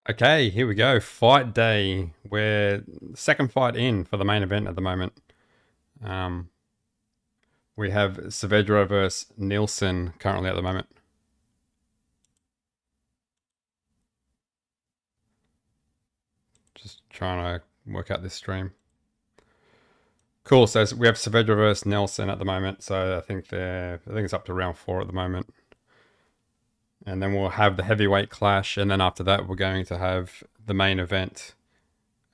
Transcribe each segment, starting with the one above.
Okay, here we go. Fight day. We're second fight in for the main event at the moment. Um, we have Saavedra versus Nielsen currently at the moment. Just trying to work out this stream. Cool. So we have Saavedra versus Nelson at the moment. So I think it's up to round 4 at the moment. And then we'll have the heavyweight clash, and then after that we're going to have the main event,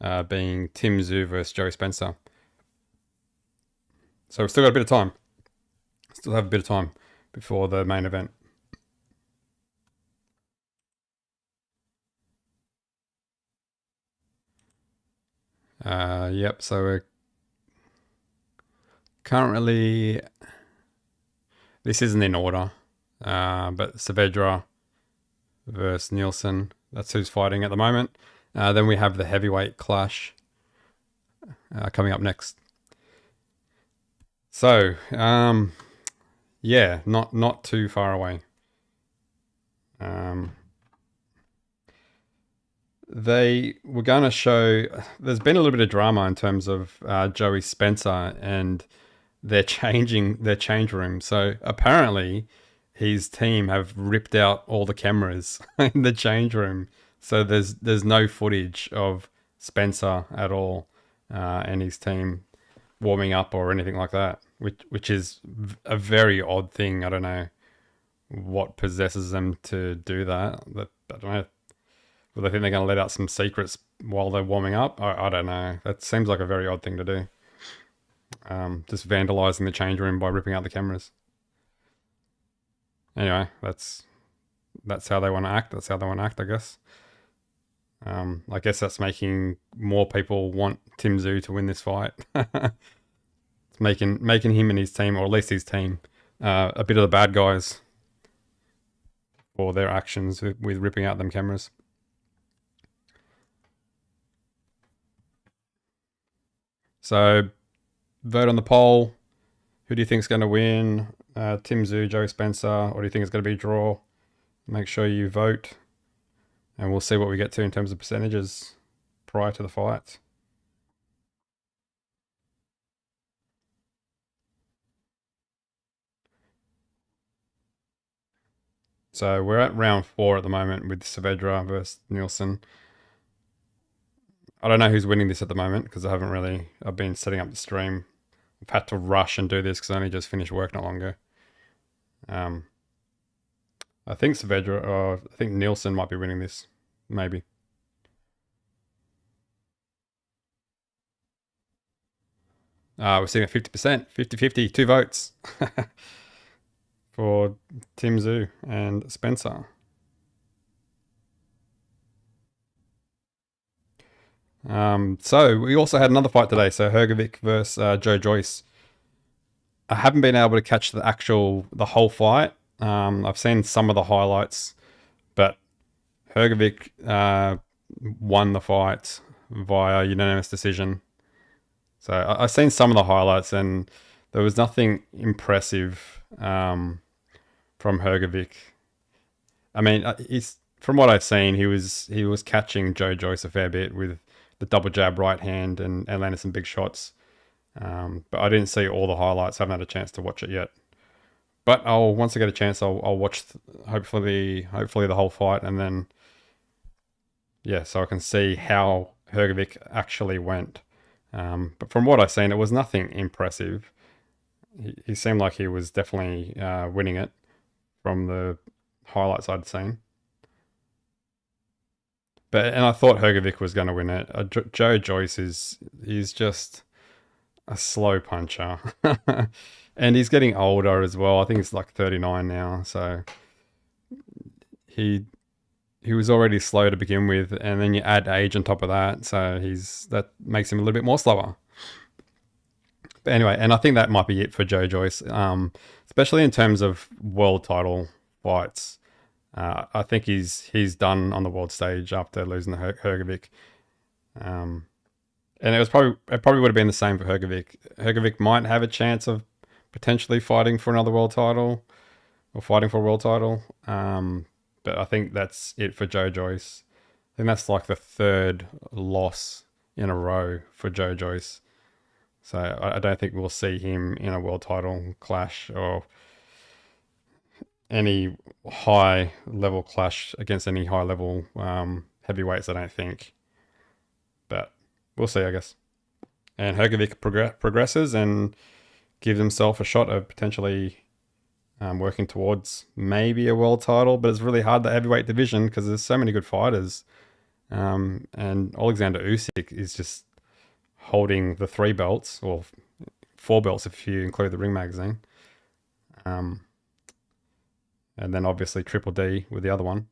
being Tszyu versus Joey Spencer. So we've still got a bit of time. Still have a bit of time before the main event. Yep. So we're currently, this isn't in order, but Saavedra versus Nielsen. That's who's fighting at the moment. Then we have the heavyweight clash coming up next. So, yeah, not too far away. They were going to show. There's been a little bit of drama in terms of Joey Spencer and they're changing their change room. So apparently, his team have ripped out all the cameras in the change room. So there's no footage of Spencer at all, and his team warming up or anything like that, which is a very odd thing. I don't know what possesses them to do that. I don't know. Well, they think they're going to let out some secrets while they're warming up. I don't know. That seems like a very odd thing to do. Just vandalizing the change room by ripping out the cameras. Anyway, that's how they want to act. That's how they want to act, I guess. I guess that's making more people want Tszyu to win this fight. It's making him and his team, or at least his team, a bit of the bad guys for their actions with ripping out them cameras. So, vote on the poll. Who do you think is going to win? Tszyu, Joey Spencer, or do you think it's going to be a draw? Make sure you vote, and we'll see what we get to in terms of percentages prior to the fight. So we're at round 4 at the moment with Saavedra versus Nielsen. I don't know who's winning this at the moment because I've been setting up the stream. I've had to rush and do this because I only just finished work not long ago. I think Saavedra, or I think Nielsen might be winning this, maybe. We're sitting at 50%, 50-50, 2 votes for Tszyu and Spencer. So we also had another fight today. So Hrgovic versus Joe Joyce. I haven't been able to catch the whole fight. I've seen some of the highlights, but Hrgovic won the fight via unanimous decision. So I've seen some of the highlights, and there was nothing impressive from Hrgovic. I mean, from what I've seen, he was catching Joe Joyce a fair bit with the double jab right hand and landed some big shots. But I didn't see all the highlights. I haven't had a chance to watch it yet. But once I get a chance, I'll watch hopefully the whole fight, and then so I can see how Hrgovic actually went. But from what I've seen, it was nothing impressive. He seemed like he was definitely winning it from the highlights I'd seen. And I thought Hrgovic was going to win it. Joe Joyce he's just a slow puncher. And he's getting older as well. I think he's like 39 now. So he was already slow to begin with, and then you add age on top of that. So that makes him a little bit more slower. But anyway, and I think that might be it for Joe Joyce, especially in terms of world title fights. I think he's done on the world stage after losing to Hrgovic. And it probably would have been the same for Hrgovic. Hrgovic might have a chance of potentially fighting for another world title or fighting for a world title. But I think that's it for Joe Joyce. think that's like the third loss in a row for Joe Joyce. So I don't think we'll see him in a world title clash or any high level clash against any high level heavyweights, I don't think. But we'll see, I guess. And Hergovic progresses and gives himself a shot of potentially working towards maybe a world title, but it's really hard, the heavyweight division, because there's so many good fighters. And Alexander Usyk is just holding the 3 belts, or 4 belts if you include the Ring Magazine. Um, and then obviously Triple D with the other one.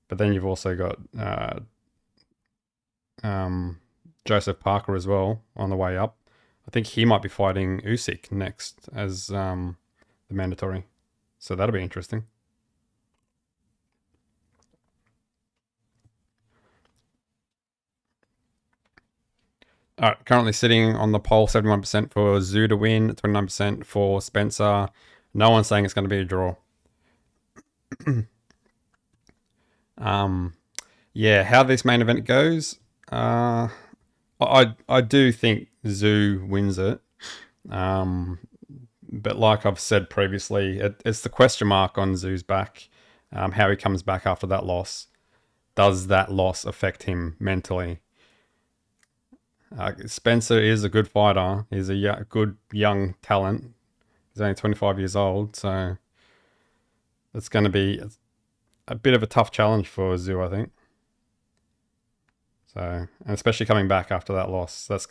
But then you've also got Joseph Parker as well on the way up. I think he might be fighting Usyk next as the mandatory. So that'll be interesting. All right, currently sitting on the poll, 71% for Tszyu to win, 29% for Spencer. No one's saying it's going to be a draw. Yeah, how this main event goes, I do think Tszyu wins it. But like I've said previously, it's the question mark on Tzયુ's back, how he comes back after that loss. Does that loss affect him mentally? Spencer is a good fighter. He's a good young talent. He's only 25 years old, so it's going to be a bit of a tough challenge for Tszyu, I think. So, and especially coming back after that loss, that's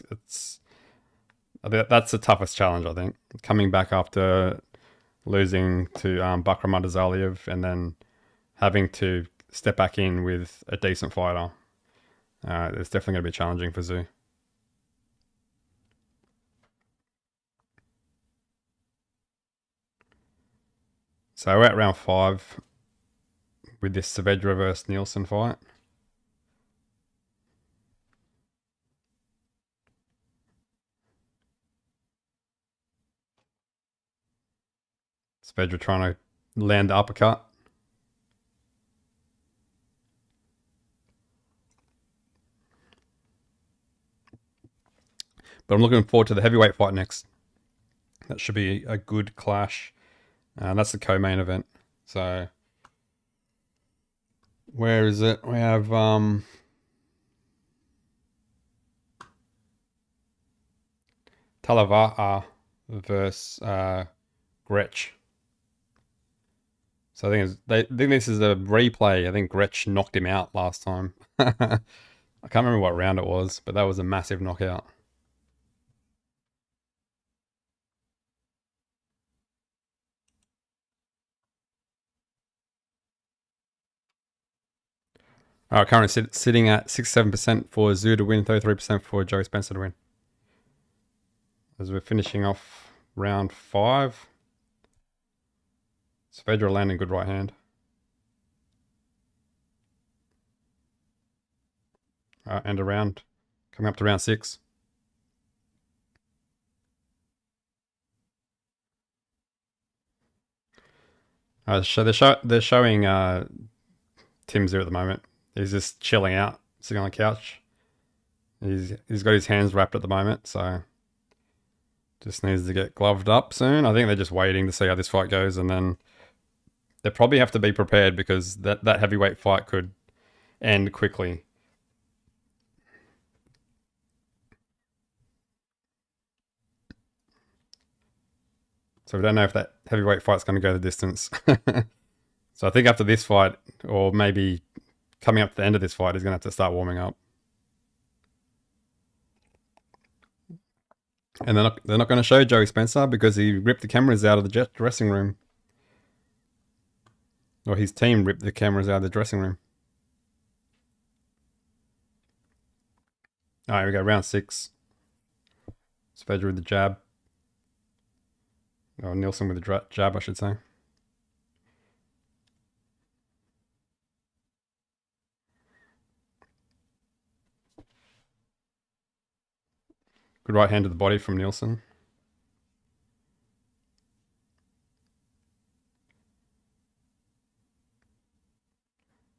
the toughest challenge, I think. Coming back after losing to Bakram Mardazaliev and then having to step back in with a decent fighter, it's definitely going to be challenging for Tszyu. So we're at round 5 with this Saavedra versus Nielsen fight. Saavedra trying to land the uppercut. But I'm looking forward to the heavyweight fight next. That should be a good clash. That's the co-main event. So where is it? We have Talava'a versus Gretsch. So I think this is a replay. I think Gretsch knocked him out last time. I can't remember what round it was, but that was a massive knockout. Currently sitting at 67% for Tszyu to win, 33% for Joe Spencer to win. As we're finishing off round 5. Saavedra landing good right hand. And around, coming up to round 6. So they're showing Tim Tszyu at the moment. He's just chilling out, sitting on the couch. He's got his hands wrapped at the moment, so just needs to get gloved up soon. I think they're just waiting to see how this fight goes, and then they probably have to be prepared because that heavyweight fight could end quickly. So we don't know if that heavyweight fight's going to go the distance. So I think after this fight, or maybe coming up to the end of this fight, he's going to have to start warming up. And they're not going to show Joey Spencer because he ripped the cameras out of the dressing room. Or his team ripped the cameras out of the dressing room. All right, here we go, round 6. Saavedra with the jab. Or Nielsen with the jab, I should say. Good right hand to the body from Nielsen.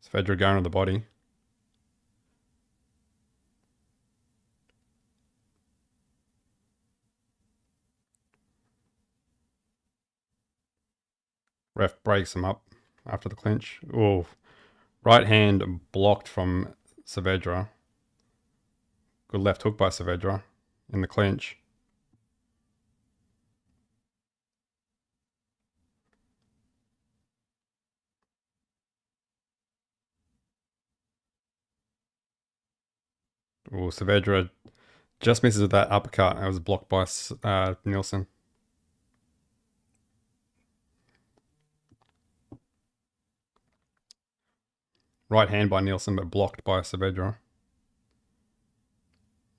Saavedra going to the body. Ref breaks him up after the clinch. Oh, right hand blocked from Saavedra. Good left hook by Saavedra in the clinch. Oh, Saavedra just misses with that uppercut. It was blocked by Nielsen. Right hand by Nielsen, but blocked by Saavedra.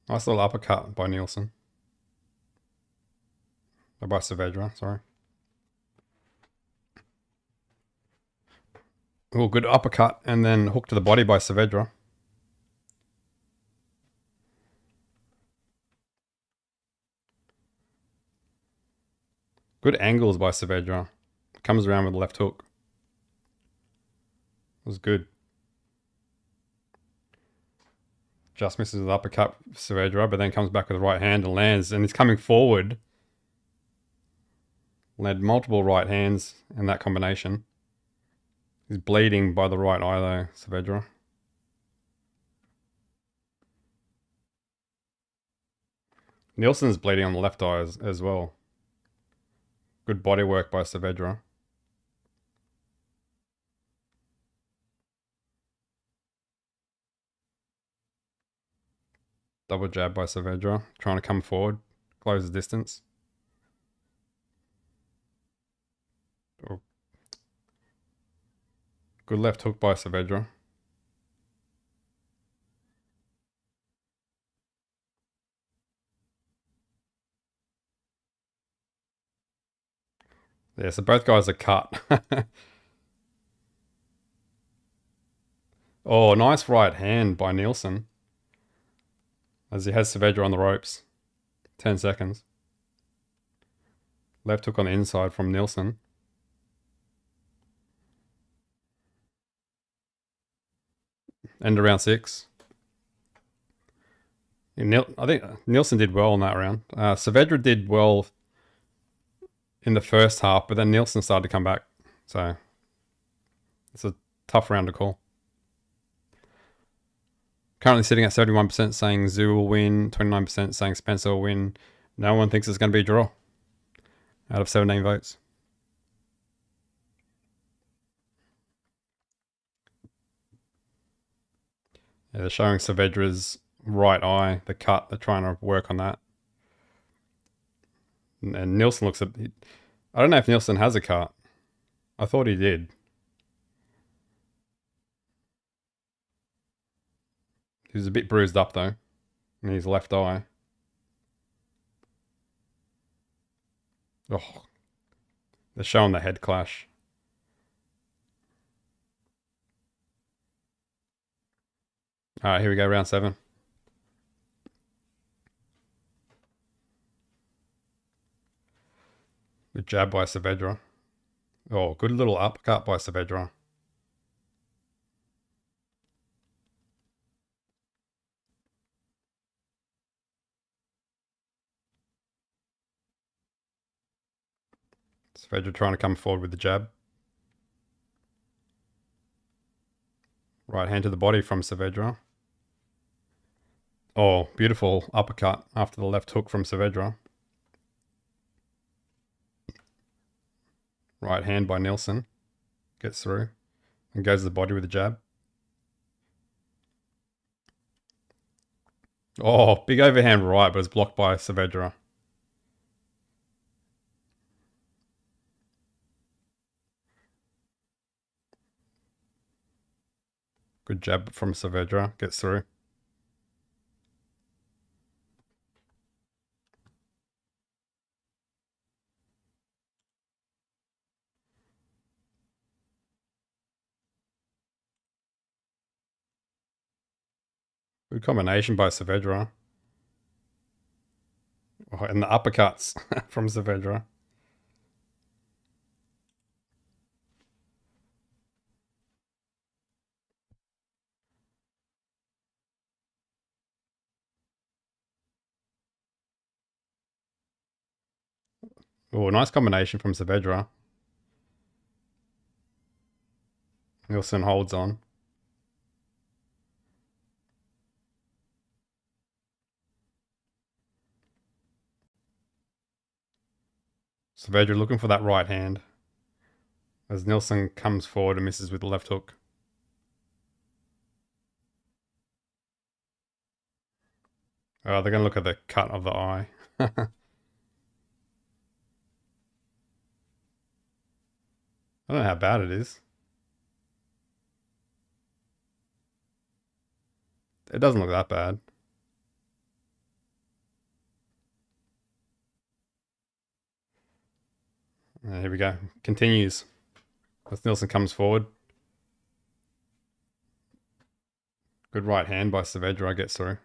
Nice little uppercut by Nielsen. By Saavedra, sorry. Oh, good uppercut and then hook to the body by Saavedra. Good angles by Saavedra. Comes around with the left hook. It was good. Just misses with the uppercut, Saavedra, but then comes back with the right hand and lands. And he's coming forward. Led multiple right hands in that combination. He's bleeding by the right eye though, Saavedra. Nielsen's bleeding on the left eye as well. Good body work by Saavedra. Double jab by Saavedra, trying to come forward, close the distance. Oh. Good left hook by Saavedra. Yeah, so both guys are cut. Oh, nice right hand by Nielsen. As he has Saavedra on the ropes. 10 seconds. Left hook on the inside from Nielsen. End of round 6. I think Nielsen did well in that round. Saavedra did well in the first half, but then Nielsen started to come back. So it's a tough round to call. Currently sitting at 71% saying Tszyu will win, 29% saying Spancer will win. No one thinks it's going to be a draw out of 17 votes. Yeah, they're showing Saavedra's right eye, the cut. They're trying to work on that. And Nielsen looks I don't know if Nielsen has a cut. I thought he did. He's a bit bruised up though, in his left eye. Oh, they're showing the head clash. All right, here we go, round 7. Good jab by Saavedra. Oh, good little uppercut by Saavedra. Saavedra trying to come forward with the jab. Right hand to the body from Saavedra. Oh, beautiful uppercut after the left hook from Saavedra. Right hand by Nielsen. Gets through. And goes to the body with the jab. Oh, big overhand right, but it's blocked by Saavedra. Good jab from Saavedra. Gets through. Good combination by Saavedra. Oh, and the uppercuts from Saavedra. Oh, nice combination from Saavedra. Nielsen holds on. Saavedra looking for that right hand as Nielsen comes forward and misses with the left hook. Oh, they're going to look at the cut of the eye. I don't know how bad it is. It doesn't look that bad. Here we go. Continues. As Nielsen comes forward. Good right hand by Saavedra, gets through.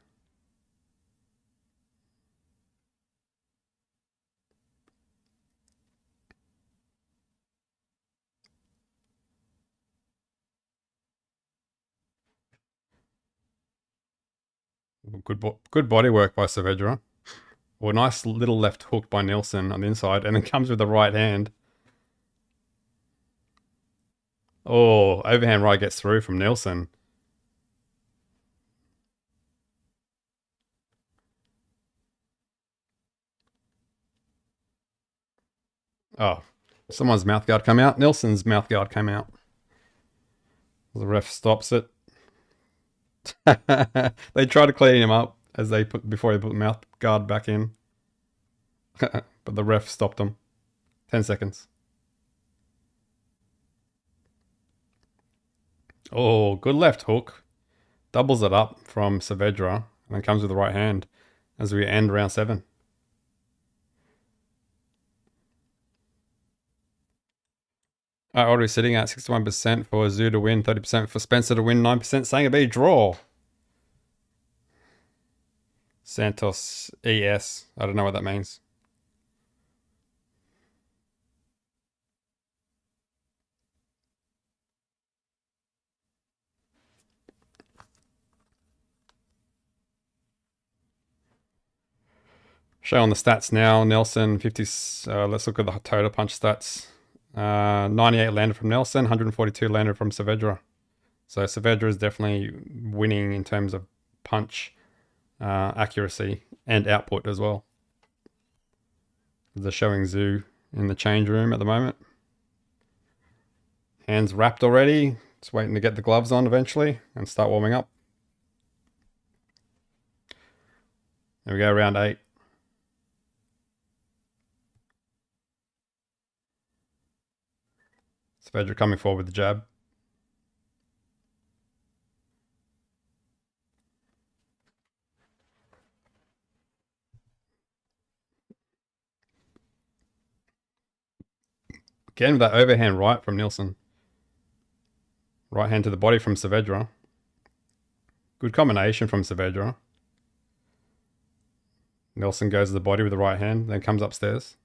Good body work by Saavedra. Well, nice little left hook by Nielsen on the inside, and then comes with the right hand. Oh, overhand right gets through from Nielsen. Oh, someone's mouthguard come out. Nielsen's mouthguard came out. The ref stops it. They try to clean him up before they put the mouthguard back in. But the ref stopped them. 10 seconds. Oh, good left hook. Doubles it up from Saavedra and then comes with the right hand as we end round 7. Already sitting at 61% for Tszyu to win, 30% for Spencer to win, 9% saying it'd be a draw. Santos ES. I don't know what that means. Showing the stats now. Nelson 50. Let's look at the total punch stats. 98 landed from Nelson, 142 landed from Saavedra. So Saavedra is definitely winning in terms of punch accuracy and output as well. They're showing Tszyu in the change room at the moment. Hands wrapped already. Just waiting to get the gloves on eventually and start warming up. There we go, round 8. Saavedra coming forward with the jab. Again with that overhand right from Nielsen. Right hand to the body from Saavedra. Good combination from Saavedra. Nielsen goes to the body with the right hand, then comes upstairs.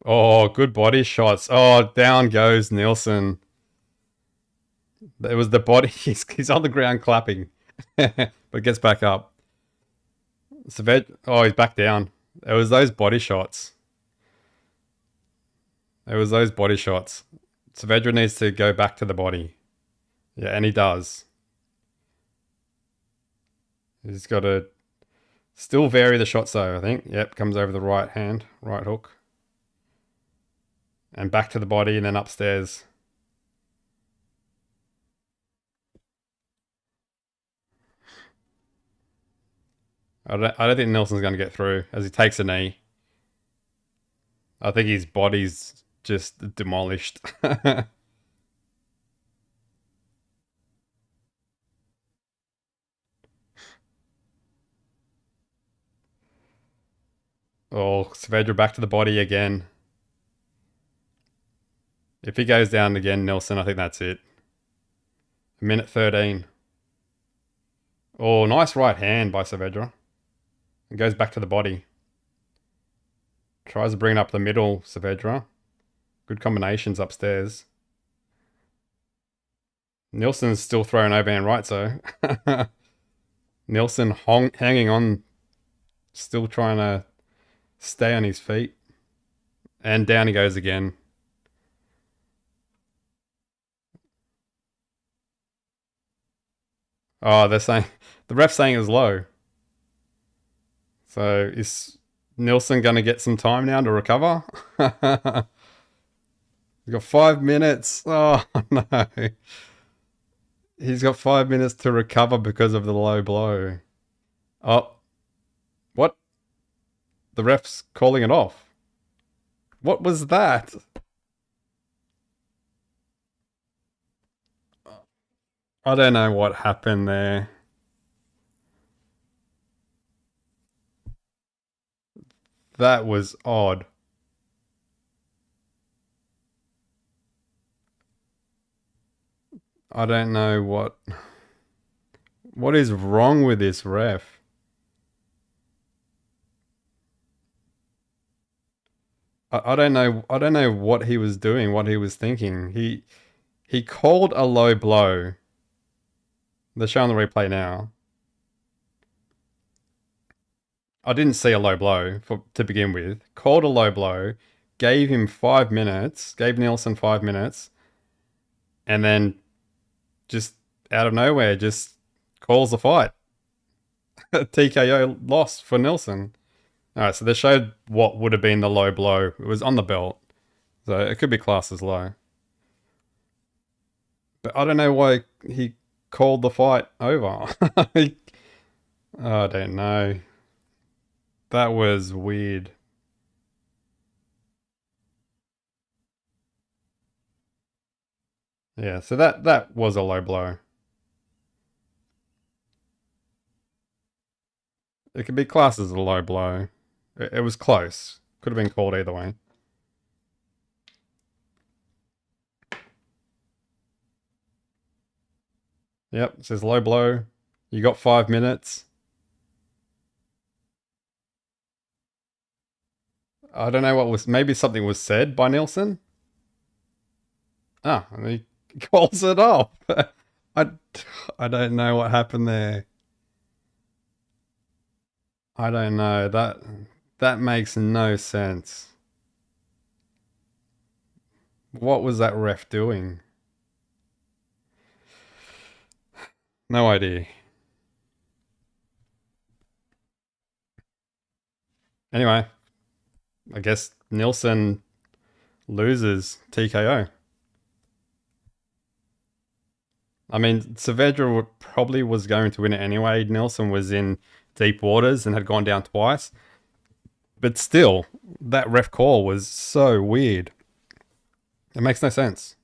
Oh, good body shots. Oh, down goes Nielsen. It was the body. He's on the ground clapping, but gets back up. Oh, he's back down. It was those body shots. Saavedra needs to go back to the body. Yeah, and he does. He's got to still vary the shots though, I think. Yep, comes over the right hand, right hook. And back to the body and then upstairs. I don't think Nelson's going to get through as he takes a knee. I think his body's just demolished. Oh, Saavedra back to the body again. If he goes down again, Nelson, I think that's it. Minute 13. Oh, nice right hand by Saavedra. It goes back to the body. Tries to bring it up the middle, Saavedra. Good combinations upstairs. Nielsen's still throwing overhand right, so. Nielsen hanging on. Still trying to stay on his feet. And down he goes again. Oh, they're saying the ref's saying it was low. So is Nilsson going to get some time now to recover? He's got 5 minutes. Oh no, he's got 5 minutes to recover because of the low blow. Oh, what? The ref's calling it off. What was that? I don't know what happened there. That was odd. I don't know what is wrong with this ref. I don't know. I don't know what he was doing, what he was thinking. He called a low blow. They're showing the replay now. I didn't see a low blow to begin with. Called a low blow, gave him 5 minutes, gave Nielsen 5 minutes, and then just out of nowhere, just calls the fight. TKO loss for Nielsen. All right, so they showed what would have been the low blow. It was on the belt, so it could be classed as low. But I don't know why he called the fight over. I don't know. That was weird. Yeah, so that was a low blow. It could be classed as a low blow. It was close. Could have been called either way. Yep, it says low blow. You got 5 minutes. I don't know what was. Maybe something was said by Nielsen. Ah, and he calls it off. I, I don't know what happened there. I don't know. That makes no sense. What was that ref doing? No idea. Anyway, I guess Nielsen loses TKO. I mean, Saavedra probably was going to win it anyway. Nielsen was in deep waters and had gone down twice. But still, that ref call was so weird. It makes no sense.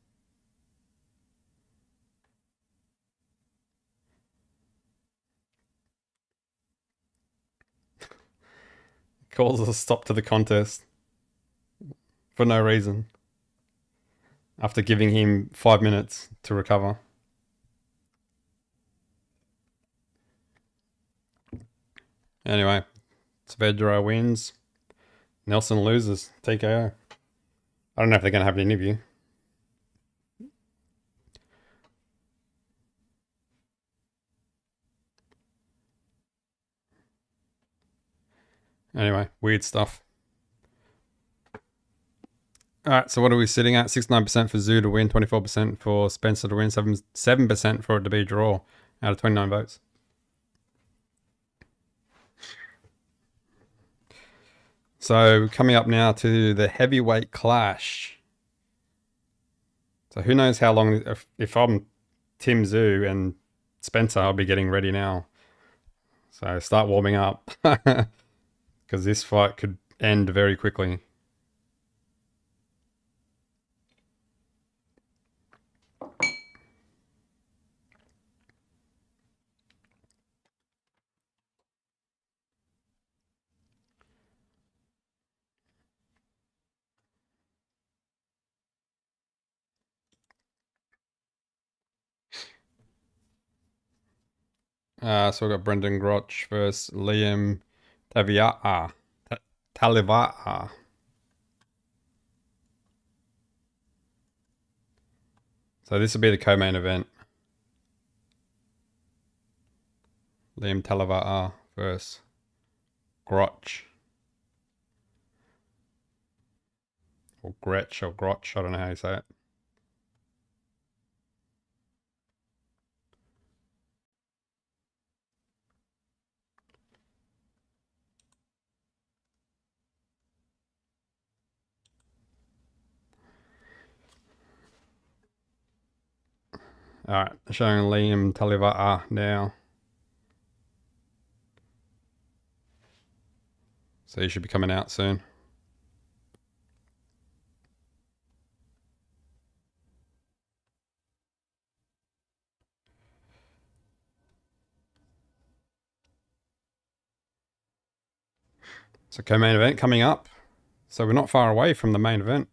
Calls a stop to the contest for no reason after giving him 5 minutes to recover. Anyway, Saavedra wins. Nelson loses. TKO. I don't know if they're going to have an interview. Anyway, weird stuff. All right, so what are we sitting at? 69% for Tszyu to win, 24% for Spencer to win, 7% for it to be a draw out of 29 votes. So coming up now to the heavyweight clash. So who knows how long, if I'm Tim Tszyu and Spencer, I'll be getting ready now. So start warming up because this fight could end very quickly. So we've got Brendan Groch versus Liam Tavia'a. Taliva'a. So this will be the co-main event. Liam Taliva'a versus Groch. Or Gretch or Grotch, I don't know how you say it. Alright, showing Liam Talivaa now. So he should be coming out soon. So co-main event coming up. So we're not far away from the main event.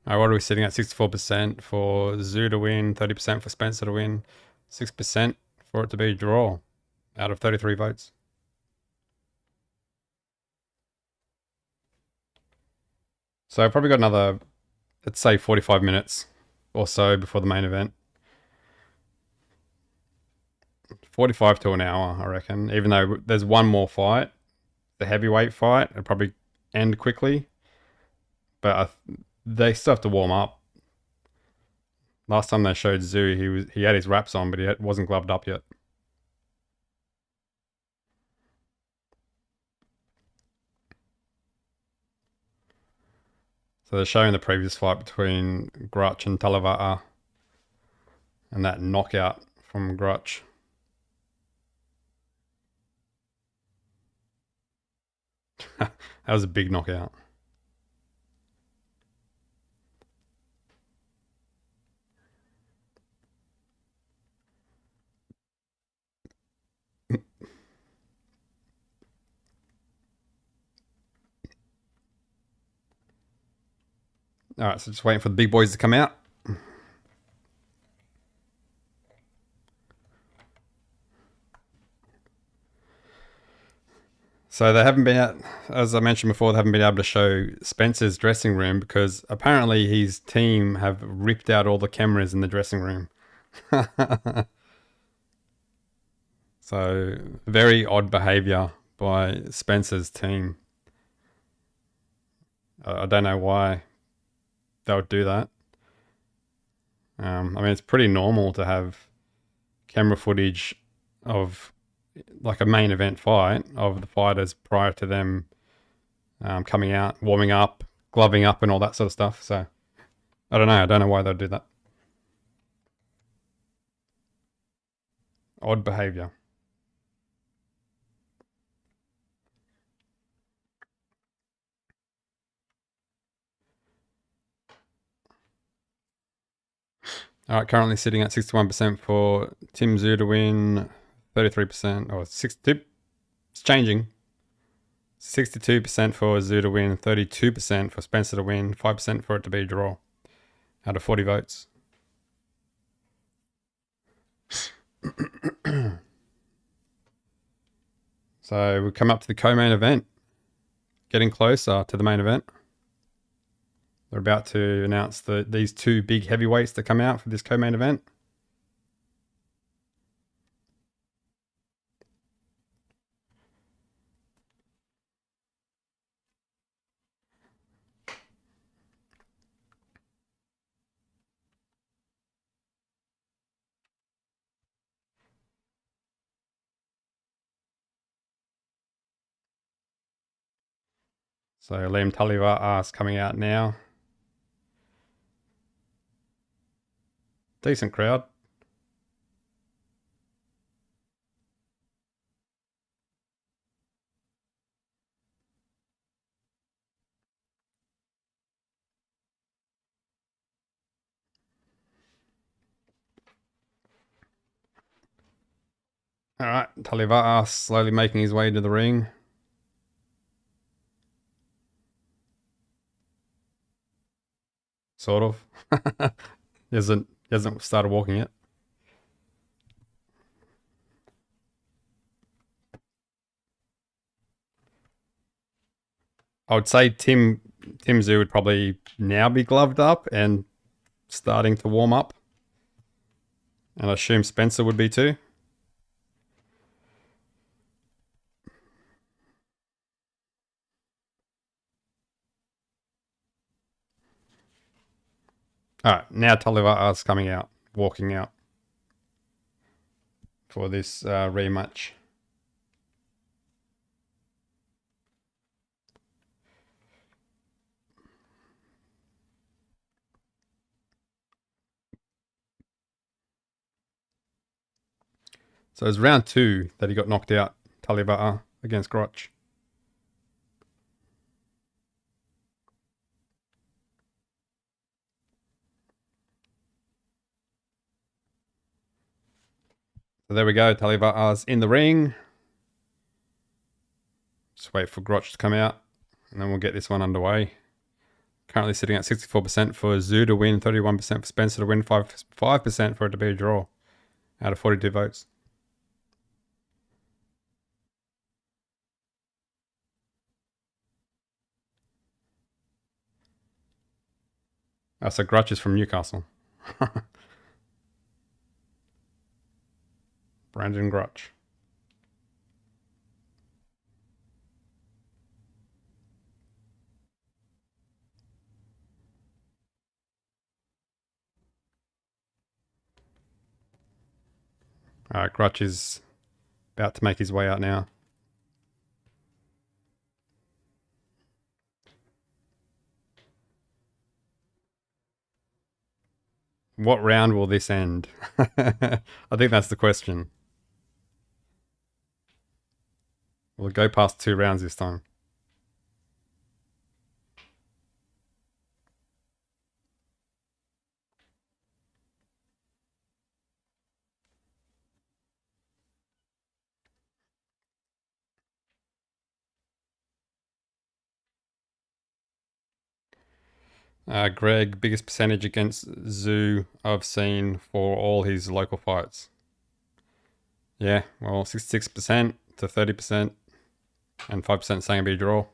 Alright, what are we sitting at? 64% for Tszyu to win, 30% for Spancer to win, 6% for it to be a draw out of 33 votes. So I've probably got another, let's say 45 minutes or so before the main event. 45 to an hour, I reckon. Even though there's one more fight, the heavyweight fight, it'll probably end quickly. But they still have to warm up. Last time they showed Tszyu, he had his wraps on, but he wasn't gloved up yet. So they're showing the previous fight between Grutch and Talivaa, and that knockout from Grutch. That was a big knockout. Alright, so just waiting for the big boys to come out. So they haven't been out, as I mentioned before, they haven't been able to show Spencer's dressing room because apparently his team have ripped out all the cameras in the dressing room. So very odd behavior by Spencer's team. I don't know why they would do that. I mean, it's pretty normal to have camera footage of like a main event fight of the fighters prior to them coming out, warming up, gloving up and all that sort of stuff. So I don't know why they'd do that. Odd behavior. All right, currently sitting at 61% for Tszyu to win, 33%, or 62. It's changing. 62% for Tszyu to win, 32% for Spencer to win, 5% for it to be a draw out of 40 votes. So we come up to the co-main event, getting closer to the main event. They're about to announce these two big heavyweights that come out for this co-main event. So Liam Talivaa is coming out now. Decent crowd. All right, Talivaa slowly making his way to the ring. Sort of. he hasn't started walking yet. I would say Tszyu would probably now be gloved up and starting to warm up. And I assume Spencer would be too. Alright, now Talivata's coming out, walking out for this rematch. So it was round 2 that he got knocked out, Talivata, against Grotch. So there we go, Talivata's in the ring. Just wait for Grotch to come out, and then we'll get this one underway. Currently sitting at 64% for Tszyu to win, 31% for Spancer to win, 5% for it to be a draw out of 42 votes. Oh, so Grotch is from Newcastle. Brandon Grotch. Alright, Grotch is about to make his way out now. What round will this end? I think that's the question. Will it go past 2 rounds this time? Greg, biggest percentage against Tszyu I've seen for all his local fights. Yeah, well, 66% to 30% and 5% saying it'd be a draw.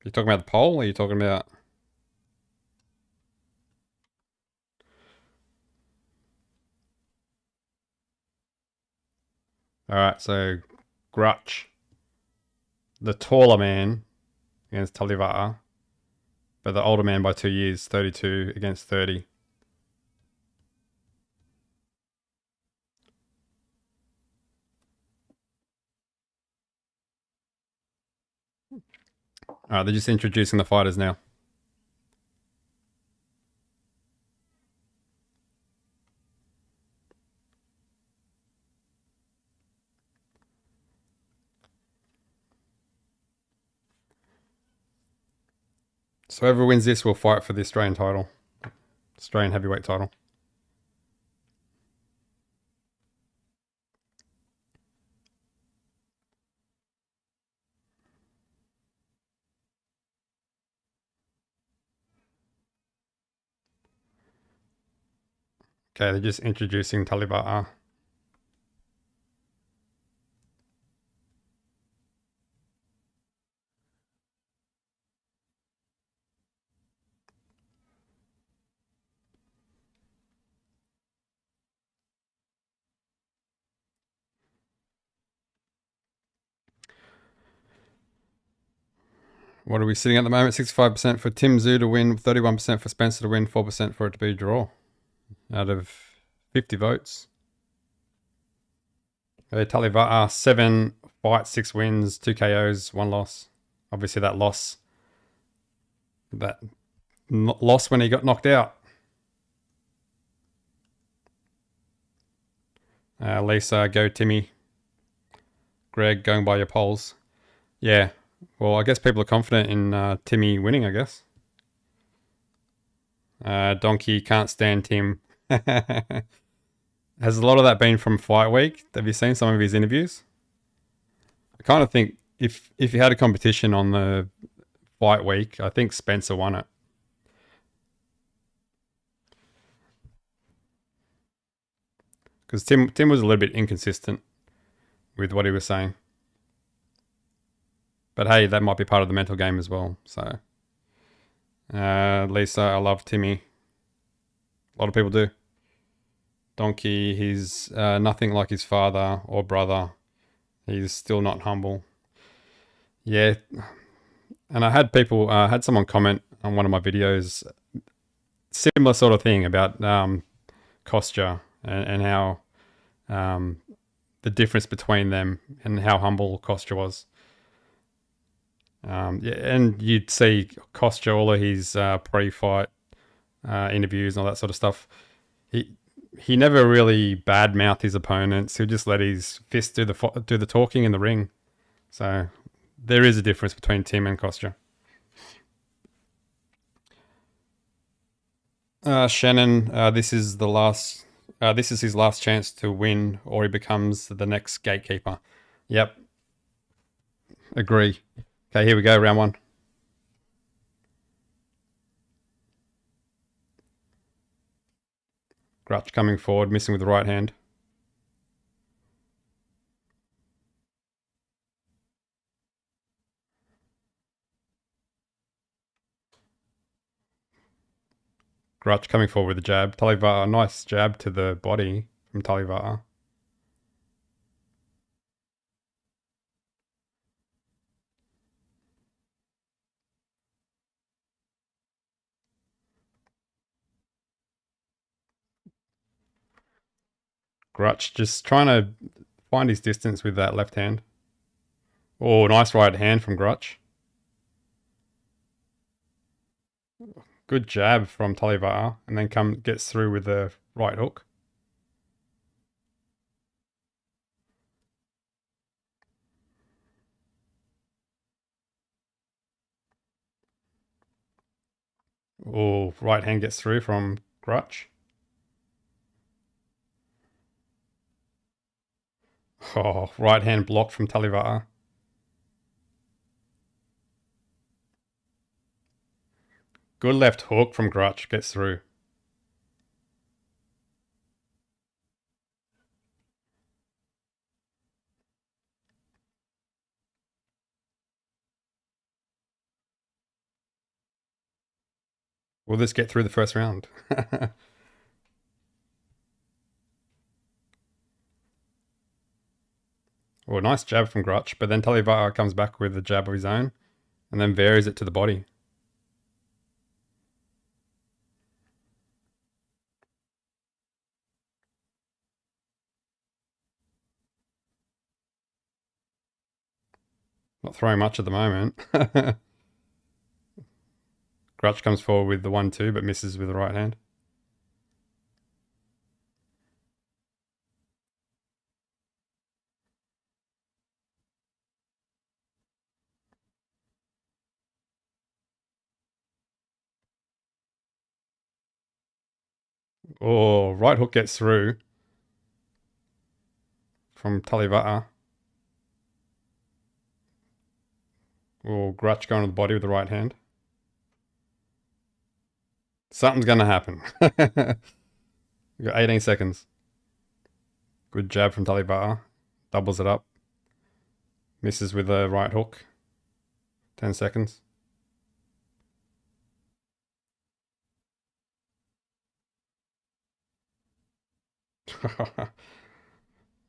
You talking about the poll or are you talking about... Alright, so Grutch, the taller man against Talivata, but the older man by 2 years, 32 against 30. Alright, they're just introducing the fighters now. So whoever wins this will fight for the Australian title. Australian heavyweight title. Okay, they're just introducing Talivata. What are we sitting at the moment? 65% for Tszyu to win, 31% for Spancer to win, 4% for it to be a draw. Out of 50 votes. Talivata, 7 fights, 6 wins, 2 KOs, 1 loss. Obviously that loss when he got knocked out. Lisa, go Timmy. Greg, going by your polls. Yeah, well, I guess people are confident in Timmy winning, I guess. Donkey, can't stand Tim. Has a lot of that been from Fight Week? Have you seen some of his interviews? I kind of think if you had a competition on the Fight Week, I think Spencer won it. Because Tim was a little bit inconsistent with what he was saying. But hey, that might be part of the mental game as well. So, Lisa, I love Timmy. A lot of people do. Donkey, he's nothing like his father or brother. He's still not humble. Yeah, and I had people, had someone comment on one of my videos, similar sort of thing about Kostya and how um, the difference between them and how humble Kostya was. Yeah, and you'd see Kostya, all of his pre-fight interviews and all that sort of stuff. He he never really badmouthed his opponents. He'll just let his fists do the talking in the ring. So there is a difference between Tim and Kostya. Shannon, this is the last. This is his last chance to win, or he becomes the next gatekeeper. Yep, agree. Okay, here we go. Round one. Grutch coming forward, missing with the right hand. Grutch coming forward with a jab. Talivara, nice jab to the body from Talivara. Grutch just trying to find his distance with that left hand. Oh, nice right hand from Grutch. Good jab from Talivara, and then gets through with the right hook. Oh, right hand gets through from Grutch. Oh, right hand blocked from Talivara. Good left hook from Grutch, gets through. Will this get through the first round? Oh, nice jab from Grutch, but then Talivara comes back with a jab of his own and then varies it to the body. Not throwing much at the moment. Grutch comes forward with the 1-2, but misses with the right hand. Oh, right hook gets through from Talivara. Oh, Grutch going to the body with the right hand. Something's going to happen. We got 18 seconds. Good jab from Talivara. Doubles it up. Misses with the right hook. 10 seconds.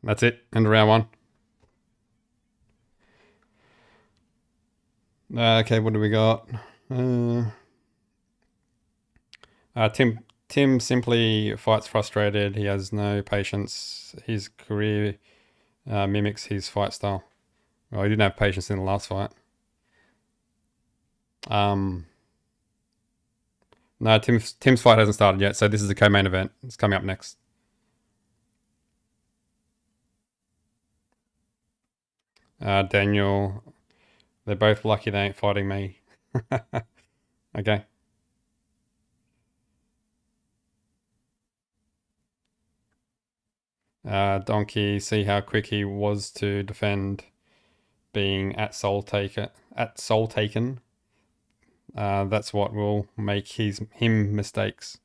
That's it. End of round one. Okay, what do we got? Tim simply fights frustrated. He has no patience. His career mimics his fight style. Well, he didn't have patience in the last fight. No, Tim's fight hasn't started yet, so this is the co-main event. It's coming up next. Daniel, they're both lucky they ain't fighting me. Okay. Donkey, see how quick he was to defend being at Soul Taken. That's what will make him mistakes.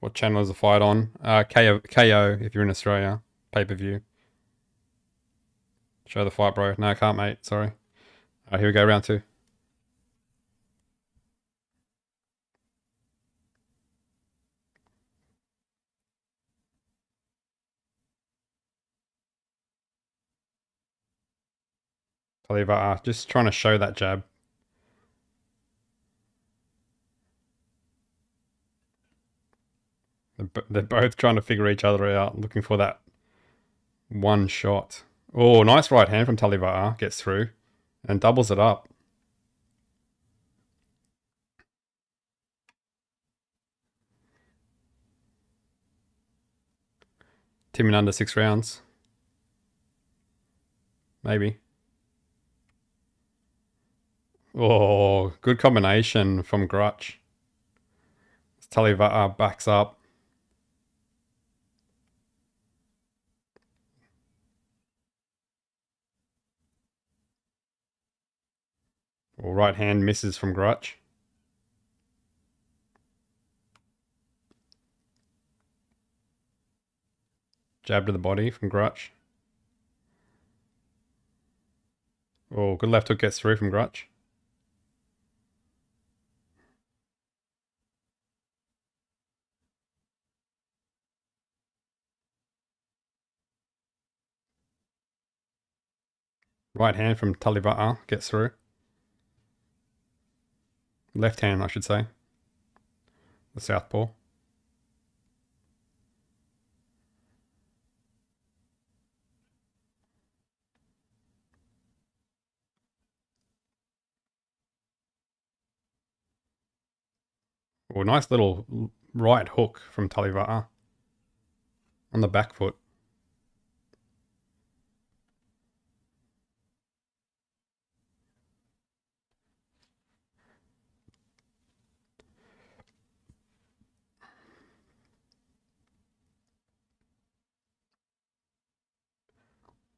What channel is the fight on? KO if you're in Australia. Pay-per-view. Show the fight, bro. No, I can't, mate. Sorry. Here we go, round two. Talivata just trying to show that jab. They're both trying to figure each other out, looking for that one shot. Oh, nice right hand from Talivata. Gets through and doubles it up. Tim in under 6 rounds. Maybe. Oh, good combination from Grutch. Talivata backs up. Well, right hand misses from Grutch. Jab to the body from Grutch. Oh, good left hook gets through from Grutch. Right hand from Talivata gets through. Left hand, I should say. The southpaw. Oh, nice little right hook from Talivata on the back foot.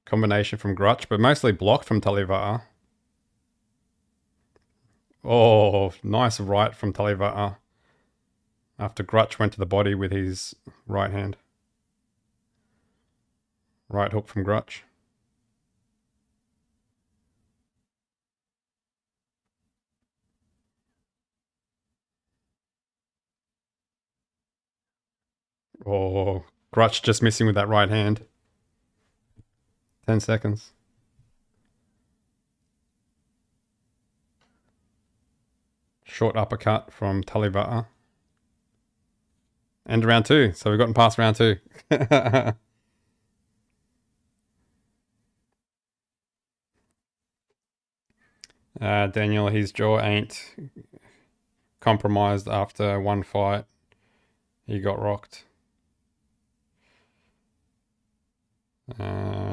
Combination from Grutch, but mostly blocked from Talivata. Oh, nice right from Talivata. After Grutch went to the body with his right hand. Right hook from Grutch. Oh, Grutch just missing with that right hand. 10 seconds. Short uppercut from Talivata. And round 2. So we've gotten past round 2. Daniel, his jaw ain't compromised after one fight. He got rocked.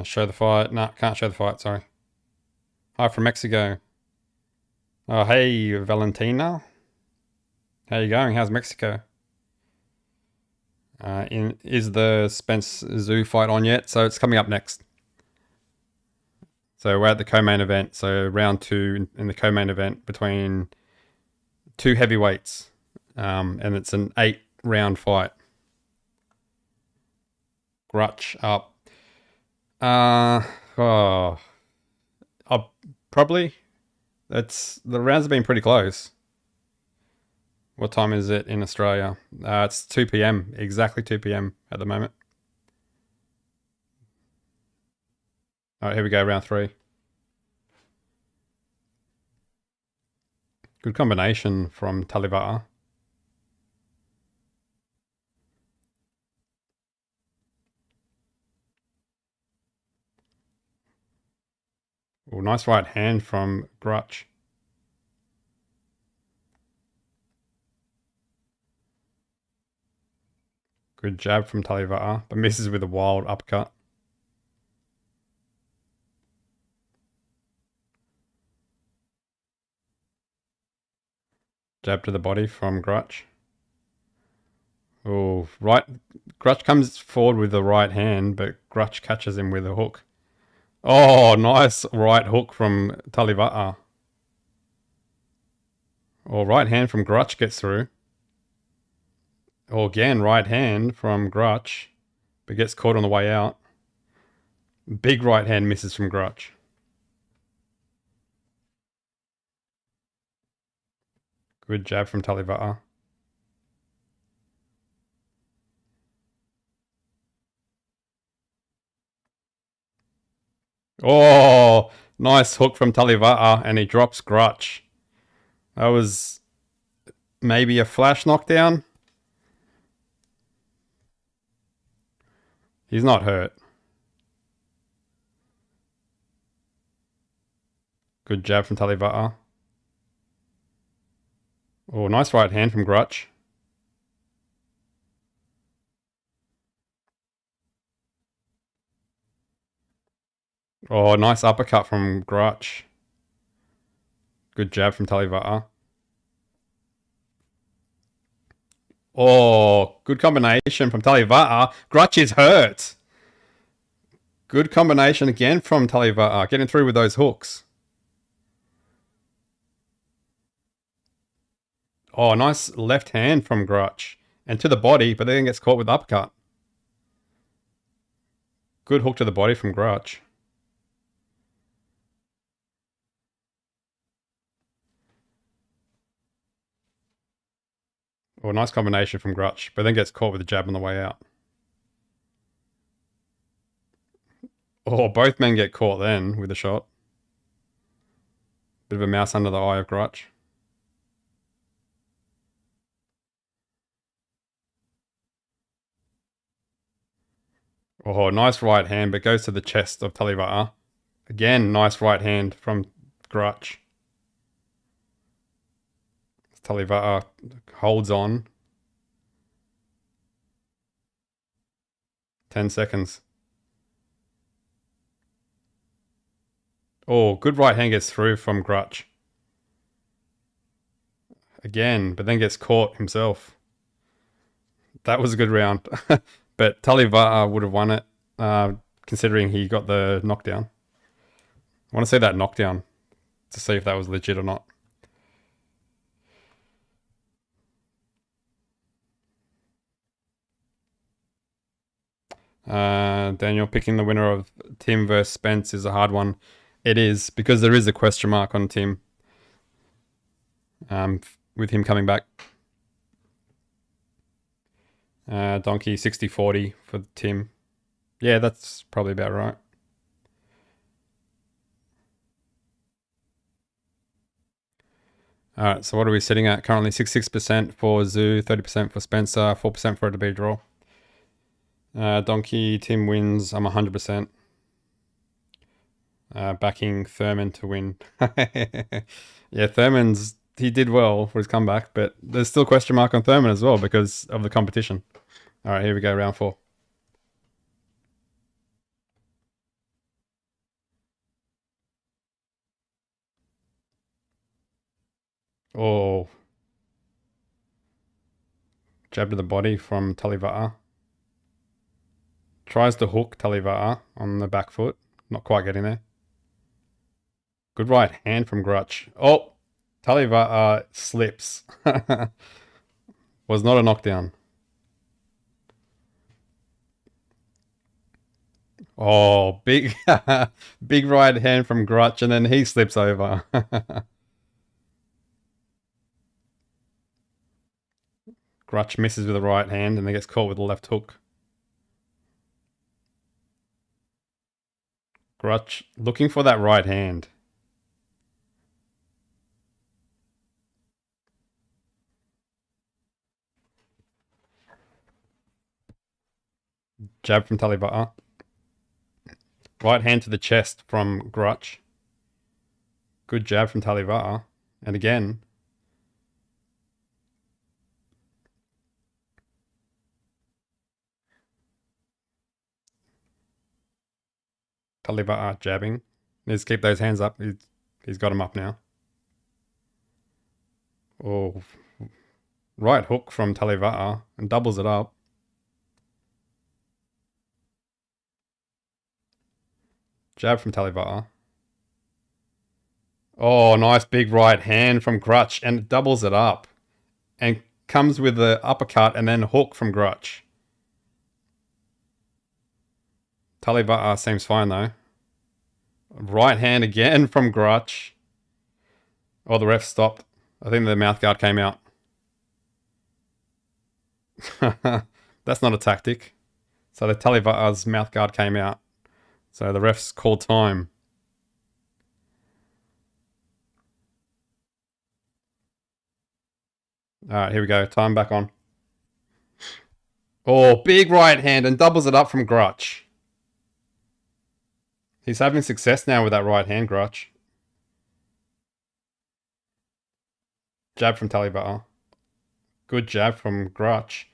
Show the fight. Nah, can't show the fight, sorry. Hi from Mexico. Oh, hey, Valentina. How you going? How's Mexico? Is the Spence Tszyu fight on yet? So it's coming up next. So we're at the co-main event. So round 2 in the co-main event between 2 heavyweights. And it's an 8-round fight. Grutch up. I'll probably. The rounds have been pretty close. What time is it in Australia? It's 2 p.m. Exactly 2 p.m. at the moment. All right, here we go, round 3. Good combination from Talivata. Oh, nice right hand from Grutch. Good jab from Talivata, but misses with a wild uppercut. Jab to the body from Grutch. Oh, right. Grutch comes forward with the right hand, but Grutch catches him with a hook. Oh, nice right hook from Talivata. Oh, right hand from Grutch gets through. Oh, again, right hand from Grutch, but gets caught on the way out. Big right hand misses from Grutch. Good jab from Talivata. Oh, Nice hook from Talivata, and he drops Grutch. That was maybe a flash knockdown. He's not hurt. Good jab from Talivata. Oh, nice right hand from Grutch. Oh, nice uppercut from Grutch. Good jab from Talivata. Oh, good combination from Talivata. Grutch is hurt. Good combination again from Talivata. Getting through with those hooks. Oh, nice left hand from Grutch. And to the body, but then gets caught with the uppercut. Good hook to the body from Grutch. Oh, nice combination from Grutch, but then gets caught with the jab on the way out. Oh, both men get caught then with a shot. Bit of a mouse under the eye of Grutch. Oh, nice right hand, but goes to the chest of Talivata. Again, nice right hand from Grutch. Talivata holds on. 10 seconds. Oh, good right hand gets through from Grutch. Again, but then gets caught himself. That was a good round. But Talivata would have won it, considering he got the knockdown. I want to see that knockdown to see if that was legit or not. Daniel, picking the winner of Tim versus Spence is a hard one. It is, because there is a question mark on Tim. With him coming back. Donkey 60-40 for Tim. Yeah, that's probably about right. Alright, so what are we sitting at? Currently 66% for Tszyu, 30% for Spencer, 4% for it to be a draw. Donkey, Tim wins. I'm 100%. Backing Thurman to win. Yeah, he did well for his comeback, but there's still a question mark on Thurman as well because of the competition. Alright, here we go, round 4. Oh. Jab to the body from Talivata. Tries to hook Talivata on the back foot. Not quite getting there. Good right hand from Grutch. Oh, Talivata slips. Was not a knockdown. Oh, big big right hand from Grutch, and then he slips over. Grutch misses with the right hand and then gets caught with the left hook. Grutch looking for that right hand. Jab from Talivata. Right hand to the chest from Grutch. Good jab from Talivata. And again. Talivata jabbing. Needs to keep those hands up. He's got them up now. Oh. Right hook from Talivata and doubles it up. Jab from Talivata. Oh, nice big right hand from Grutch and it doubles it up. And comes with the uppercut and then hook from Grutch. Talivata seems fine though. Right hand again from Grutch. Oh, the ref stopped. I think the mouthguard came out. That's not a tactic. So the Talivata's mouthguard came out. So the refs called time. All right, here we go. Time back on. Oh, big right hand and doubles it up from Grutch. He's having success now with that right hand, Grutch. Jab from Talibata. Good jab from Grutch.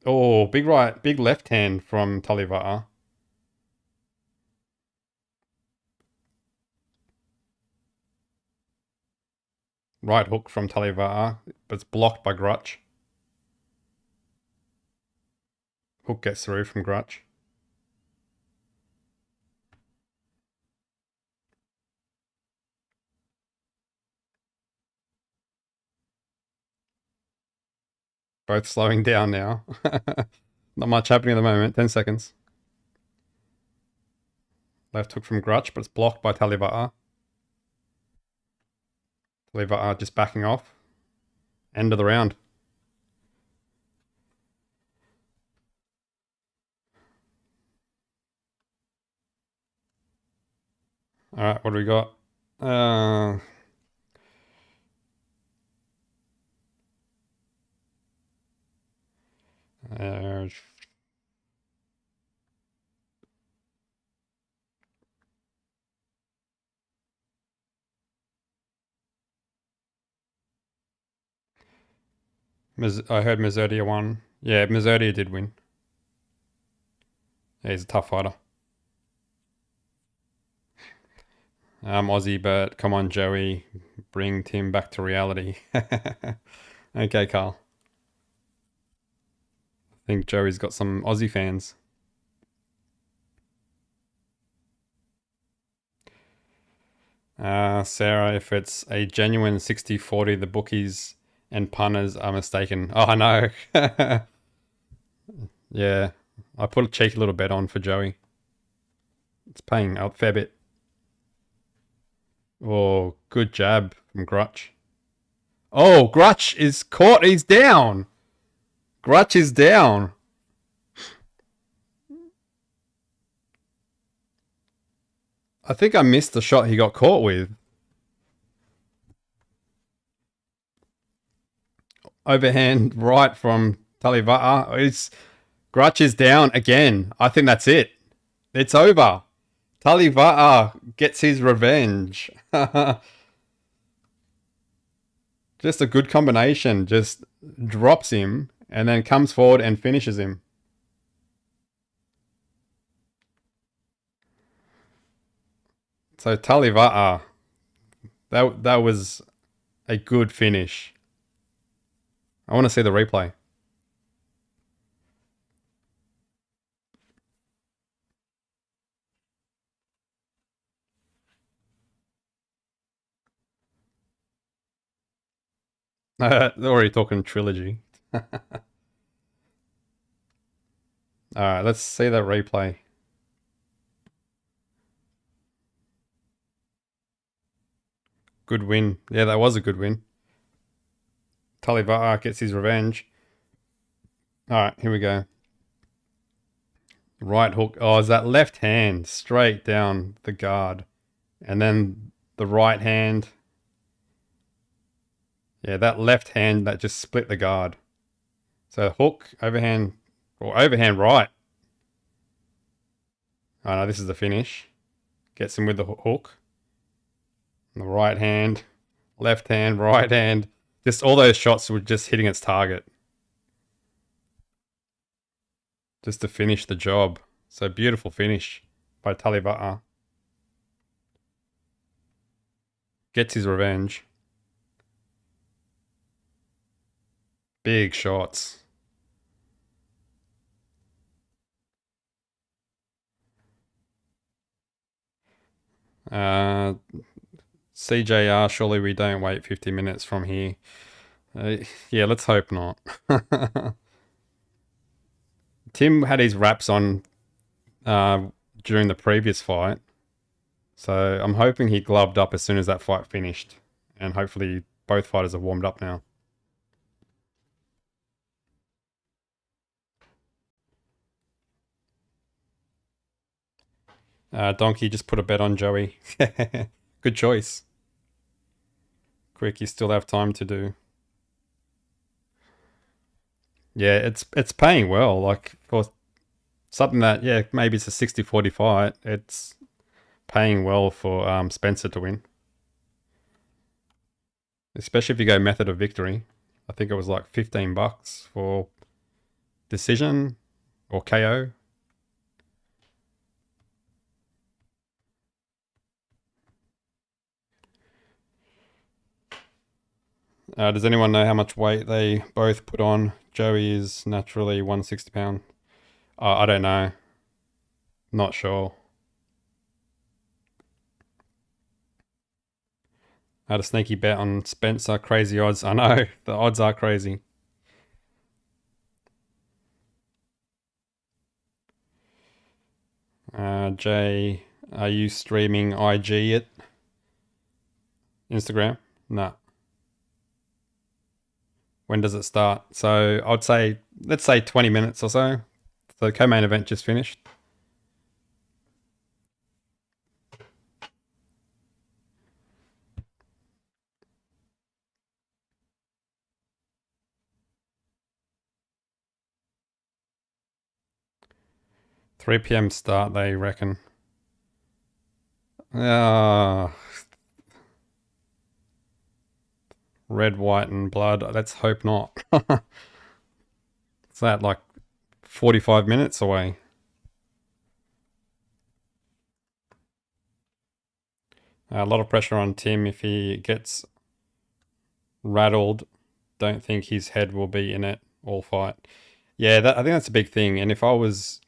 Oh, big left hand from Talibata. Right hook from Talibata, but it's blocked by Grutch. Hook gets through from Grutch. Both slowing down now. Not much happening at the moment. 10 seconds. Left hook from Grutch, but it's blocked by Talibata. Talibata just backing off. End of the round. All right, what do we got? Uh, I heard Mazzodia won. Yeah, Mazzodia did win. Yeah, he's a tough fighter. Aussie, but come on, Joey. Bring Tim back to reality. Okay, Carl. I think Joey's got some Aussie fans. Sarah, if it's a genuine 60-40, the bookies and punters are mistaken. Oh, I know. Yeah, I put a cheeky little bet on for Joey. It's paying a fair bit. Oh, good jab from Grutch. Oh, Grutch is caught. He's down. Grutch is down. I think I missed the shot he got caught with. Overhand right from Talivata. Grutch is down again. I think that's it. It's over. Talivata gets his revenge. Just a good combination. Just drops him and then comes forward and finishes him. So Talivata, that was a good finish. I want to see the replay. They're already talking trilogy. Alright, let's see that replay. Good win. Yeah, that was a good win. Talivata gets his revenge. Alright, here we go. Right hook. Oh, is that left hand straight down the guard. And then the right hand. Yeah, that left hand that just split the guard. So hook, overhand, or overhand right. Oh no, this is the finish. Gets him with the hook. The right hand, left hand, right hand. Just all those shots were just hitting its target. Just to finish the job. So beautiful finish by Talibata. Gets his revenge. Big shots. CJR, surely we don't wait 50 minutes from here. Yeah, let's hope not. Tim had his wraps on during the previous fight. So I'm hoping he gloved up as soon as that fight finished. And hopefully both fighters have warmed up now. Donkey just put a bet on Joey. Good choice. quick you still have time to do. Yeah, it's paying well. Like for something that, yeah, maybe it's a 60-40 fight. It's paying well for Spencer to win. Especially if you go method of victory. I think it was like $15 for decision or KO. Does anyone know how much weight they both put on? Joey is naturally 160 pound. I don't know. Not sure. I had a sneaky bet on Spencer. Crazy odds. I know. The odds are crazy. Jay, are you streaming IG it? Instagram? No. When does it start? So I'd say, let's say 20 minutes or so. The co-main event just finished. 3 p.m. start, they reckon. Ah, red, white, and blood. Let's hope not. Is that like 45 minutes away? A lot of pressure on Tim if he gets rattled. Don't think his head will be in it all fight. Yeah, I think that's a big thing. And if I was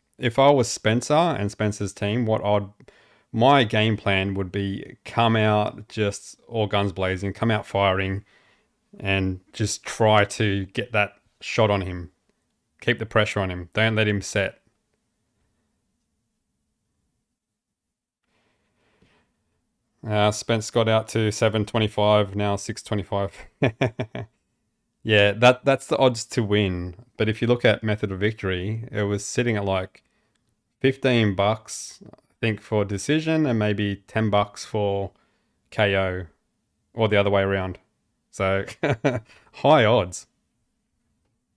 Spencer and Spencer's team, my game plan would be come out just all guns blazing, come out firing, and just try to get that shot on him. Keep the pressure on him. Don't let him set. Spence got out to 725, now 625. Yeah, that's the odds to win. But if you look at method of victory, it was sitting at like $15, I think, for decision, and maybe $10 for KO, or the other way around. So high odds.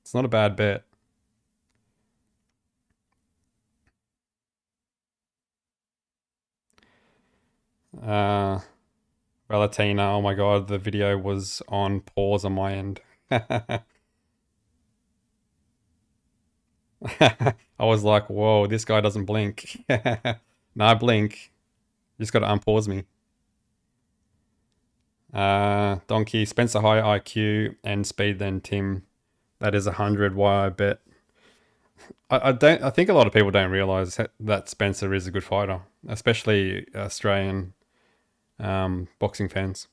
It's not a bad bet. Valentina, oh my god, the video was on pause on my end. I was like, whoa, this guy doesn't blink. No, I blink. You just got to unpause me. Donkey, Spencer higher IQ and speed than Tim. That is 100. Why I bet. I think a lot of people don't realize that Spencer is a good fighter, especially Australian boxing fans.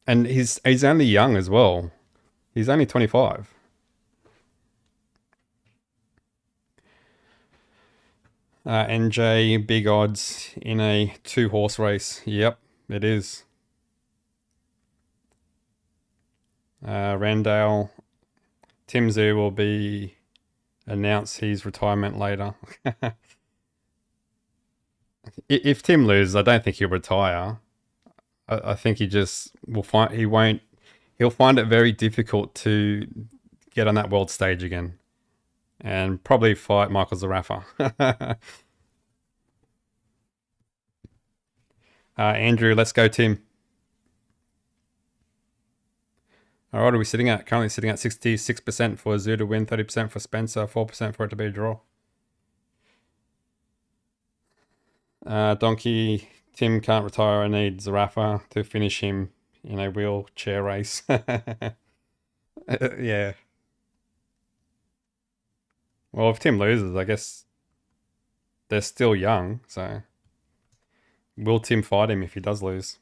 And he's only young as well. He's only 25. NJ, big odds in a 2-horse race. Yep, it is. Randall, Tim Tszyu will announce his retirement later. If Tim loses, I don't think he'll retire. I think he just will find he'll find it very difficult to get on that world stage again, and probably fight Michael Zarafa. Andrew, let's go, Tim. All right, are we sitting at? Currently sitting at 66% for Tszyu to win, 30% for Spencer, 4% for it to be a draw. Donkey, Tim can't retire. I need Zarafa to finish him in a wheelchair race. Yeah. Well, if Tim loses, I guess they're still young, so will Tim fight him if he does lose?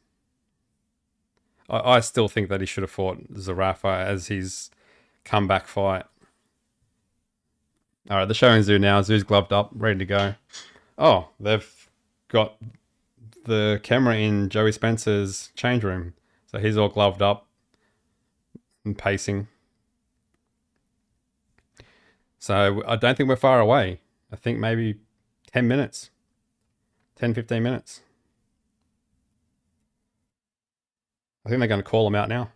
I still think that he should have fought Zarafa as his comeback fight. All right, the showing Tszyu now. Tszyu's gloved up, ready to go. Oh, they've got the camera in Joey Spencer's change room. So he's all gloved up and pacing. So I don't think we're far away. I think maybe 10 minutes. 10, 15 minutes. I think they're going to call him out now.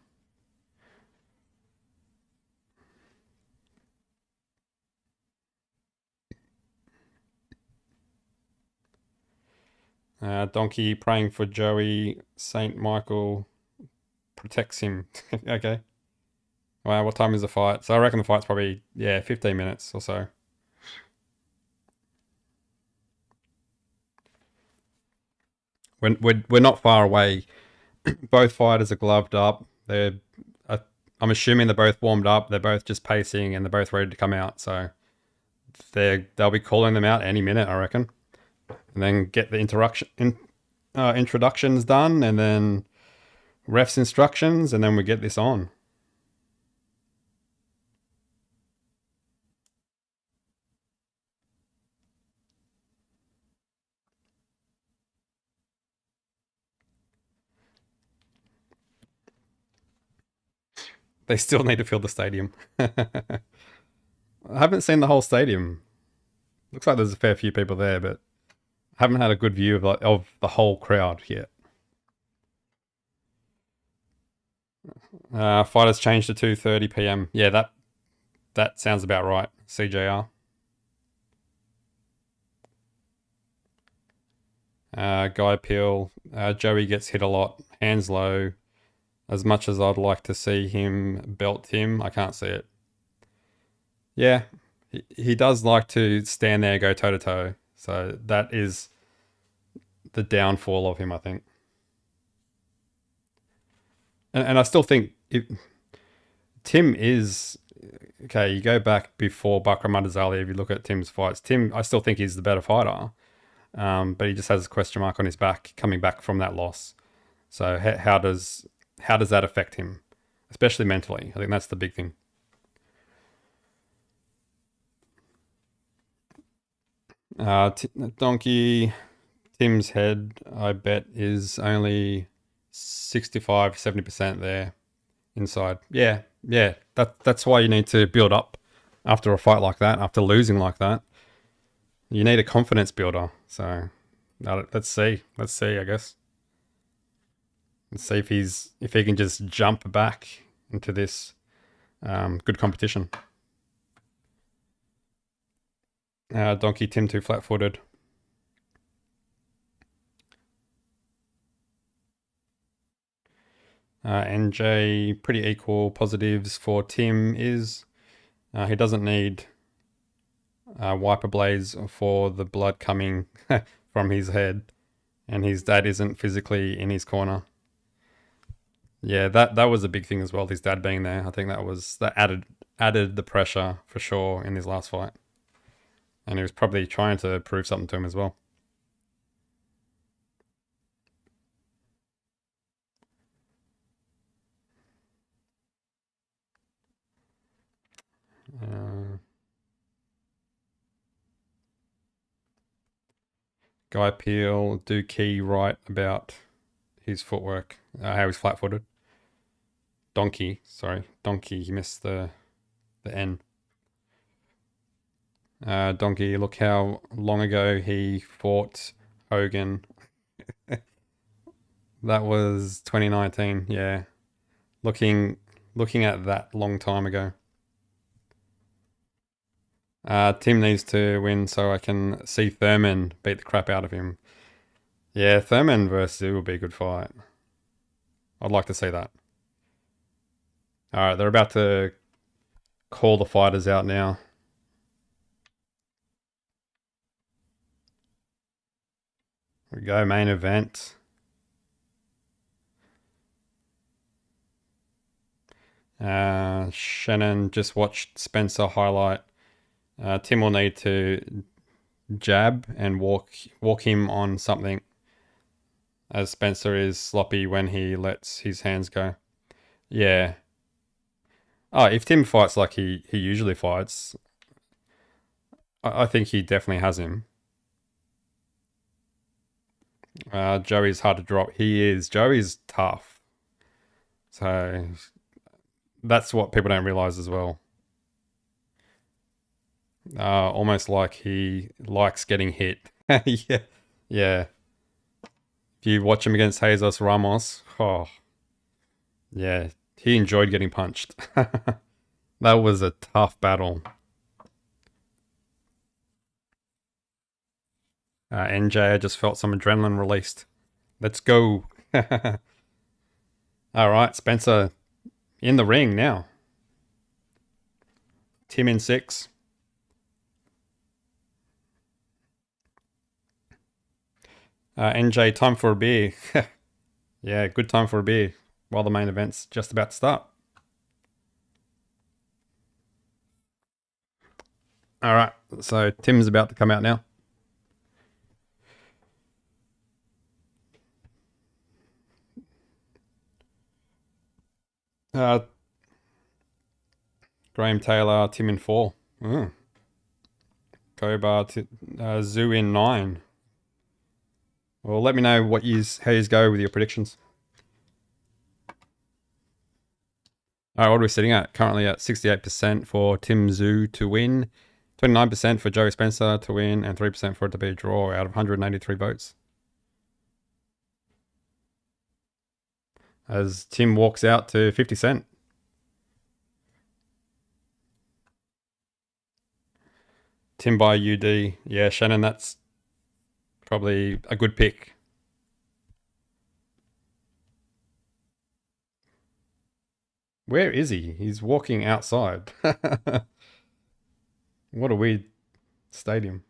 Donkey praying for Joey. Saint Michael protects him. Okay. Wow, what time is the fight? So I reckon the fight's probably, yeah, 15 minutes or so. We're not far away. Both fighters are gloved up. I'm assuming they're both warmed up. They're both just pacing and they're both ready to come out. So they'll be calling them out any minute, I reckon. And then get the introductions done, and then refs instructions, and then we get this on. They still need to fill the stadium. I haven't seen the whole stadium. Looks like there's a fair few people there, but I haven't had a good view of the whole crowd yet. Fighters changed to 2:30 p.m. Yeah, that sounds about right. CJR. Guy Peel. Joey gets hit a lot. Hands low. As much as I'd like to see him belt him, I can't see it. Yeah, he does like to stand there, go toe to toe. So that is the downfall of him, I think. And I still think Tim is okay. You go back before Bakram Adazali. If you look at Tim's fights, Tim, I still think he's the better fighter. But he just has a question mark on his back coming back from that loss. So how does that affect him, especially mentally? I think that's the big thing. Donkey Tim's head, I bet, is only 65, 70% there inside. Yeah, yeah. That's why you need to build up after a fight like that, after losing like that. You need a confidence builder. So let's see. Let's see, I guess. Let's see if he can just jump back into this good competition. Donkey Tim too flat-footed. NJ pretty equal. Positives for Tim is he doesn't need wiper blades for the blood coming from his head, and his dad isn't physically in his corner. Yeah, that was a big thing as well. His dad being there, I think that added the pressure for sure in his last fight, and he was probably trying to prove something to him as well. Uh, Guy Peel, do key right about his footwork, how he's flat-footed. Donkey, sorry, Donkey. He missed the N. Donkey, look how long ago he fought Hogan. That was 2019. Yeah, looking at that long time ago. Tim needs to win so I can see Thurman beat the crap out of him. Yeah, Thurman versus Tszyu will be a good fight. I'd like to see that. All right, they're about to call the fighters out now. Here we go, main event. Shannon just watched Spencer highlight. Tim will need to jab and walk him on something, as Spencer is sloppy when he lets his hands go. Yeah. Oh, if Tim fights like he usually fights, I think he definitely has him. Joey's hard to drop. He is. Joey's tough. So that's what people don't realize as well. Almost like he likes getting hit. Yeah. Yeah. If you watch him against Jesus Ramos, oh, Yeah, he enjoyed getting punched. That was a tough battle. NJ, I just felt some adrenaline released. Let's go. All right, Spencer in the ring now. Tim in 6. NJ, time for a beer. Yeah, good time for a beer while the main event's just about to start. All right, so Tim's about to come out now. Uh, Graham Taylor, Tim in 4. Mm. Kobar, Tszyu in 9. Well, let me know how you go with your predictions. All right, what are we sitting at? Currently at 68% for Tim Tszyu to win, 29% for Joey Spencer to win, and 3% for it to be a draw out of 183 votes. As Tim walks out to 50 Cent. Tim by UD. Yeah, Shannon, that's probably a good pick. Where is he? He's walking outside. What a weird stadium.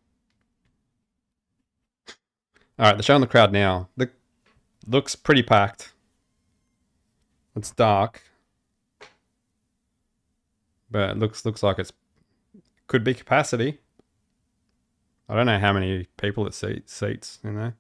All right, they're showing the crowd now. Looks pretty packed. It's dark, but it looks like it's could be capacity. I don't know how many people it seats in there.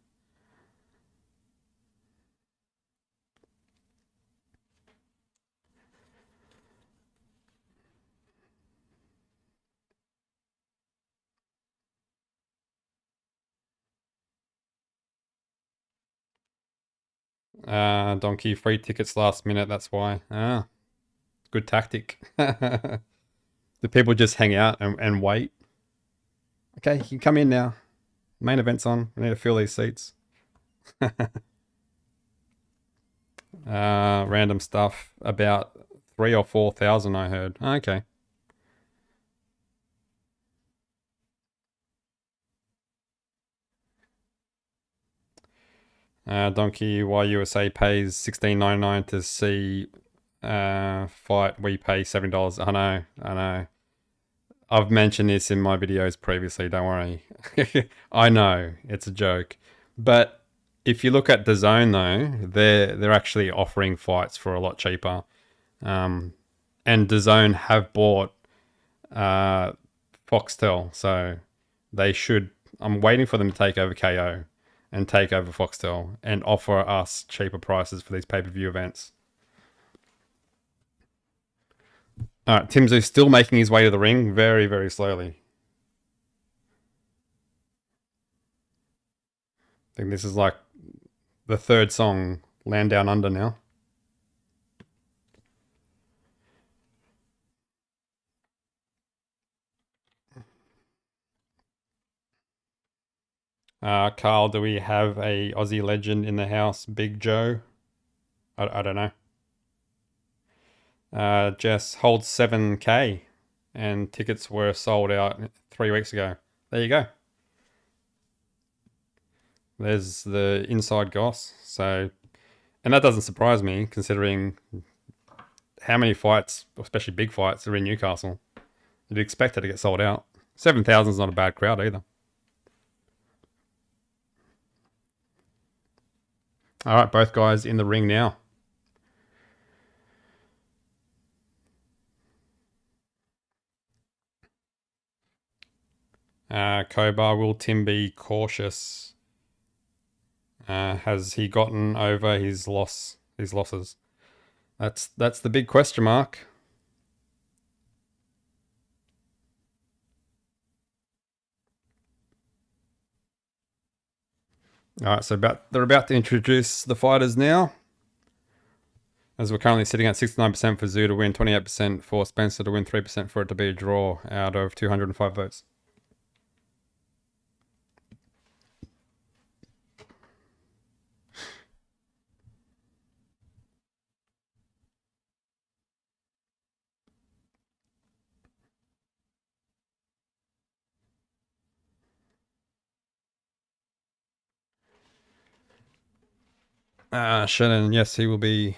Donkey free tickets last minute. That's why. Good tactic. The people just hang out and wait. Okay, you can come in now. Main event's on. We need to fill these seats. Random stuff about 3 or 4,000. I heard. Okay. Donkey Why USA pays $16.99 to see fight. We pay $7. I know. I've mentioned this in my videos previously. Don't worry. I know it's a joke, but if you look at DAZN though, they're actually offering fights for a lot cheaper, and DAZN have bought Foxtel, so they should. I'm waiting for them to take over KO and take over Foxtel and offer us cheaper prices for these pay-per-view events. All right, Tim Tszyu still making his way to the ring very, very slowly. I think this is like the third song, Land Down Under now. Carl, do we have a Aussie legend in the house? Big Joe? I don't know. Jess holds 7K and tickets were sold out 3 weeks ago. There you go. There's the inside goss. So, and that doesn't surprise me considering how many fights, especially big fights, are in Newcastle. You'd expect it to get sold out. 7,000 is not a bad crowd either. All right, both guys in the ring now. Kobar, will Tim be cautious? Has he gotten over his losses? That's the big question mark. All right, so they're about to introduce the fighters now. As we're currently sitting at 69% for Tszyu to win, 28% for Spencer to win, 3% for it to be a draw out of 205 votes. Shannon, yes, he will be.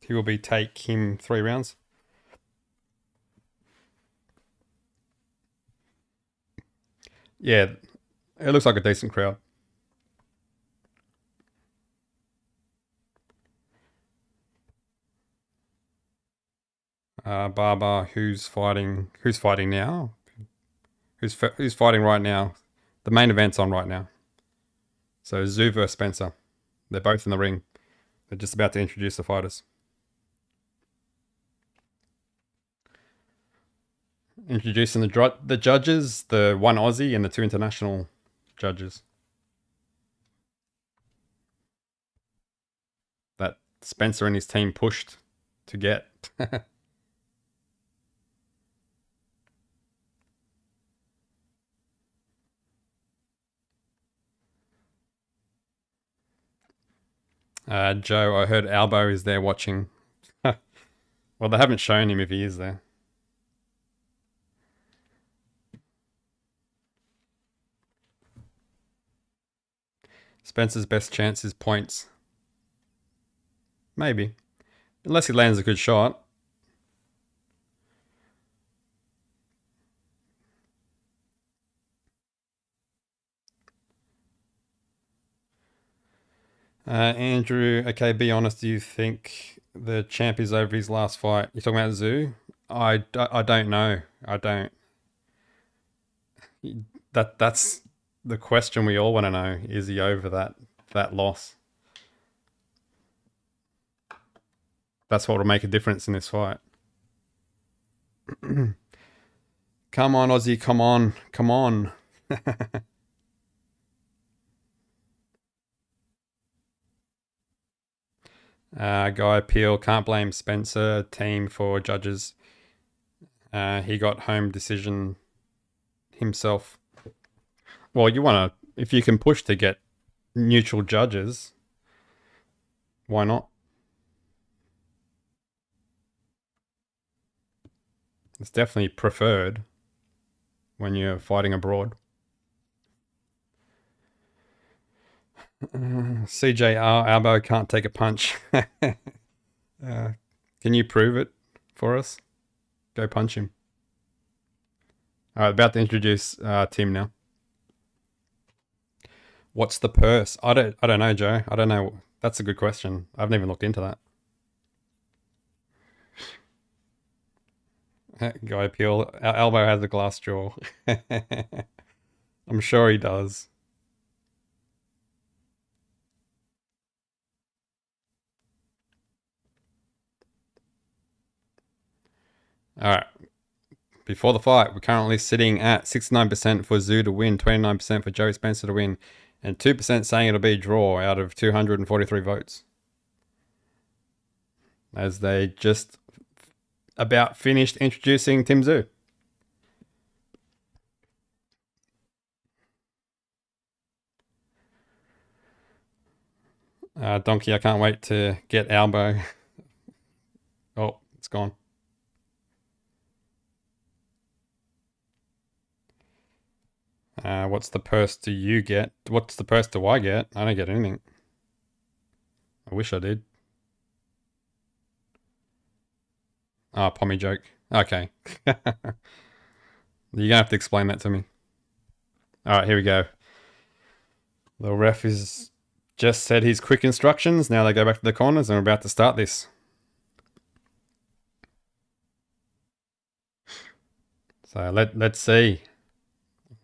He will be take him 3 rounds. Yeah, it looks like a decent crowd. Barber, who's fighting? Who's fighting now? Who's fighting right now? The main event's on right now. So Tszyu versus Spencer. They're both in the ring. They're just about to introduce the fighters. Introducing the judges, the one Aussie and the two international judges. That Spencer and his team pushed to get. Joe, I heard Albo is there watching. Well, they haven't shown him if he is there. Spencer's best chance is points. Maybe. Unless he lands a good shot. Andrew, okay, be honest. Do you think the champ is over his last fight? You're talking about Tszyu? I don't know. I don't. That's the question we all want to know. Is he over that loss? That's what will make a difference in this fight. Come on, Aussie. Come on. Come on. Guy Peel, can't blame Spencer team for judges. He got home decision himself. Well, you want to, if you can push to get neutral judges, why not? It's definitely preferred when you're fighting abroad. CJR Albo can't take a punch. Can you prove it for us? Go punch him. All right, about to introduce Tim now. What's the purse? I don't know, Joe. I don't know. That's a good question. I haven't even looked into that. Guy Peel. Albo has a glass jaw. I'm sure he does. All right. Before the fight, we're currently sitting at 69% for Tszyu to win, 29% for Joey Spencer to win, and 2% saying it'll be a draw out of 243 votes. As they just about finished introducing Tim Tszyu. Donkey, I can't wait to get Albo. Oh, it's gone. What's the purse do you get? What's the purse do I get? I don't get anything. I wish I did. Oh, pommy joke. Okay. You're going to have to explain that to me. All right, here we go. The ref is just said his quick instructions. Now they go back to the corners and we're about to start this. So let's see.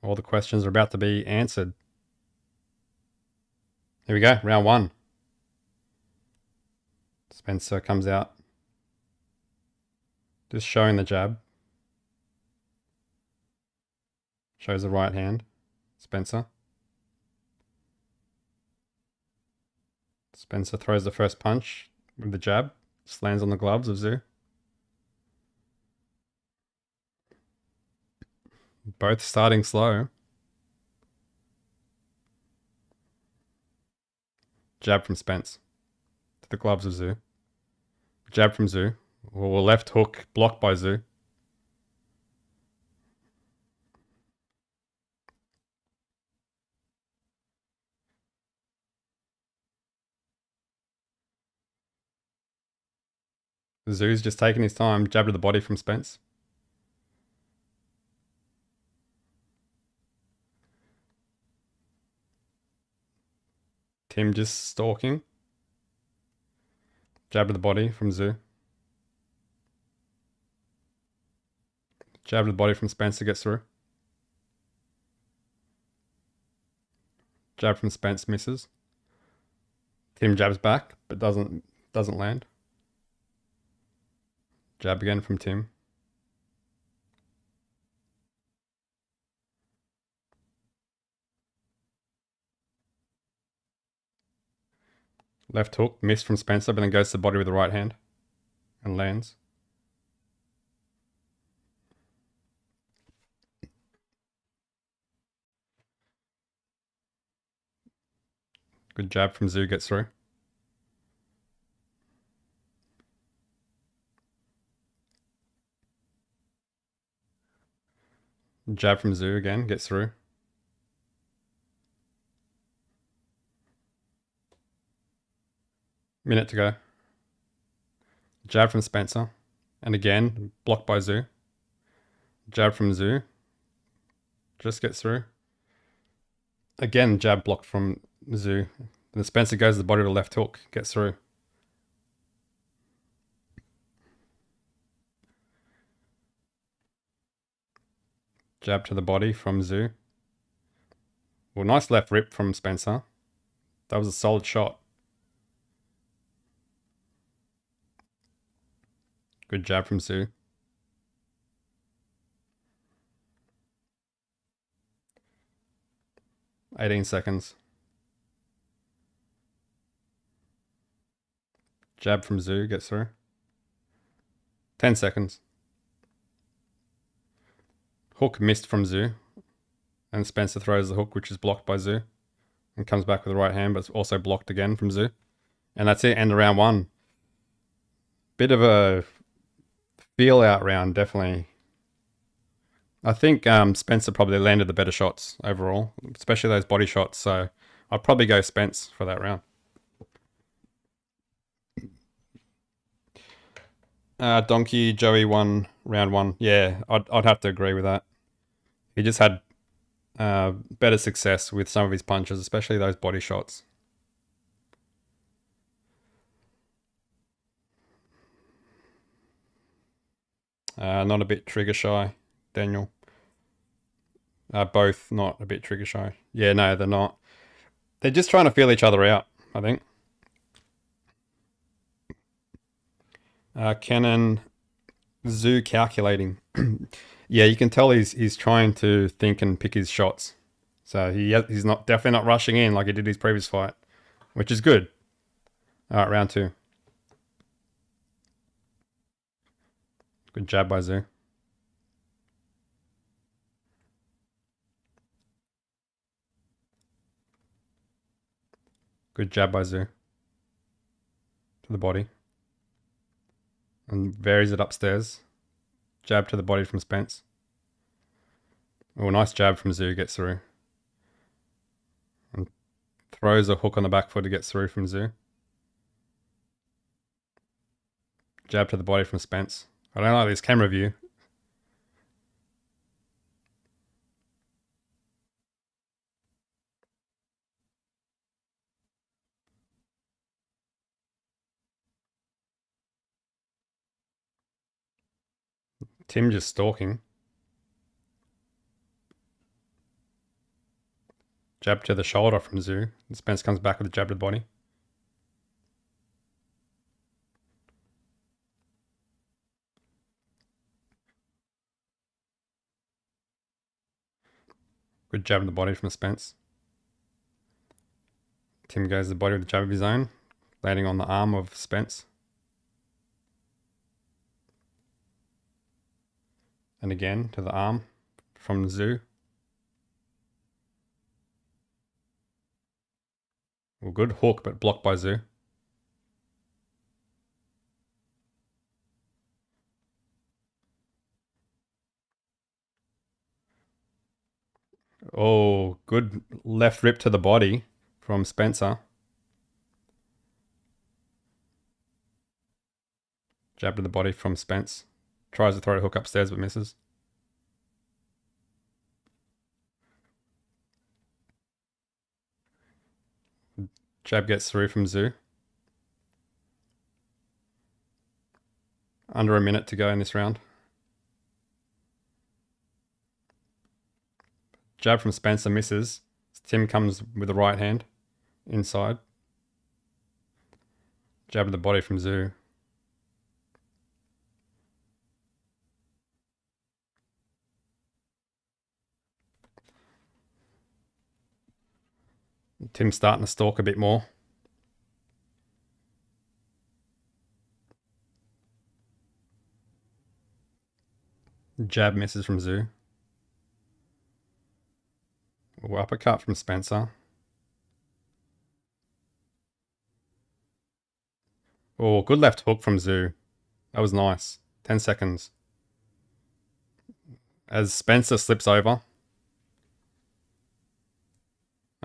All the questions are about to be answered. Here we go, round one. Spencer comes out. Just showing the jab. Shows the right hand. Spencer. Spencer throws the first punch with the jab. Just lands on the gloves of Tszyu. Both starting slow. Jab from Spence to the gloves of Tszyu. Jab from Tszyu. Or left hook blocked by Tszyu. Tszyu's just taking his time. Jab to the body from Spence. Tim just stalking. Jab to the body from Tszyu. Jab to the body from Spancer, gets through. Jab from Spence, misses. Tim jabs back, but doesn't land. Jab again from Tim. Left hook, missed from Spencer, but then goes to the body with the right hand and lands. Good jab from Tszyu, gets through. Jab from Tszyu again, gets through. Minute to go. Jab from Spencer. And again, blocked by Tszyu. Jab from Tszyu. Just gets through. Again, jab blocked from Tszyu. Then Spencer goes to the body with a left hook, gets through. Jab to the body from Tszyu. Well, nice left rip from Spencer. That was a solid shot. Good jab from Tszyu. $18 seconds. Jab from Tszyu, gets through. 10 seconds. Hook missed from Tszyu. And Spencer throws the hook, which is blocked by Tszyu. And comes back with the right hand, but it's also blocked again from Tszyu. And that's it, end of round one. Bit of a feel out round, definitely. I think Spencer probably landed the better shots overall, especially those body shots. So I'd probably go Spence for that round. Donkey Joey won round one. Yeah, I'd have to agree with that. He just had better success with some of his punches, especially those body shots. Not a bit trigger shy, Daniel. Both not a bit trigger shy. Yeah, no, they're not. They're just trying to feel each other out, I think. Cannon Tszyu calculating. Yeah, you can tell he's trying to think and pick his shots. So he's not definitely not rushing in like he did his previous fight, which is good. All right, round two. Good jab by Tszyu. Good jab by Tszyu. To the body. And varies it upstairs. Jab to the body from Spence. Oh, nice jab from Tszyu, gets through. And throws a hook on the back foot to get through from Tszyu. Jab to the body from Spence. I don't like this camera view. Tim just stalking. Jab to the shoulder from Tszyu. And Spence comes back with a jab to the body. Good jab to the body from Spence. Tim goes to the body with a jab of his own, landing on the arm of Spence. And again to the arm from Tszyu. Well, good hook, but blocked by Tszyu. Oh, good left rip to the body from Spencer. Jab to the body from Spence. Tries to throw a hook upstairs but misses. Jab gets through from Tszyu. Under a minute to go in this round. Jab from Spancer misses. Tim comes with the right hand inside. Jab to the body from Tszyu. Tim's starting to stalk a bit more. Jab misses from Tszyu. Uppercut from Spancer. Oh, good left hook from Tszyu. That was nice. 10 seconds. As Spancer slips over.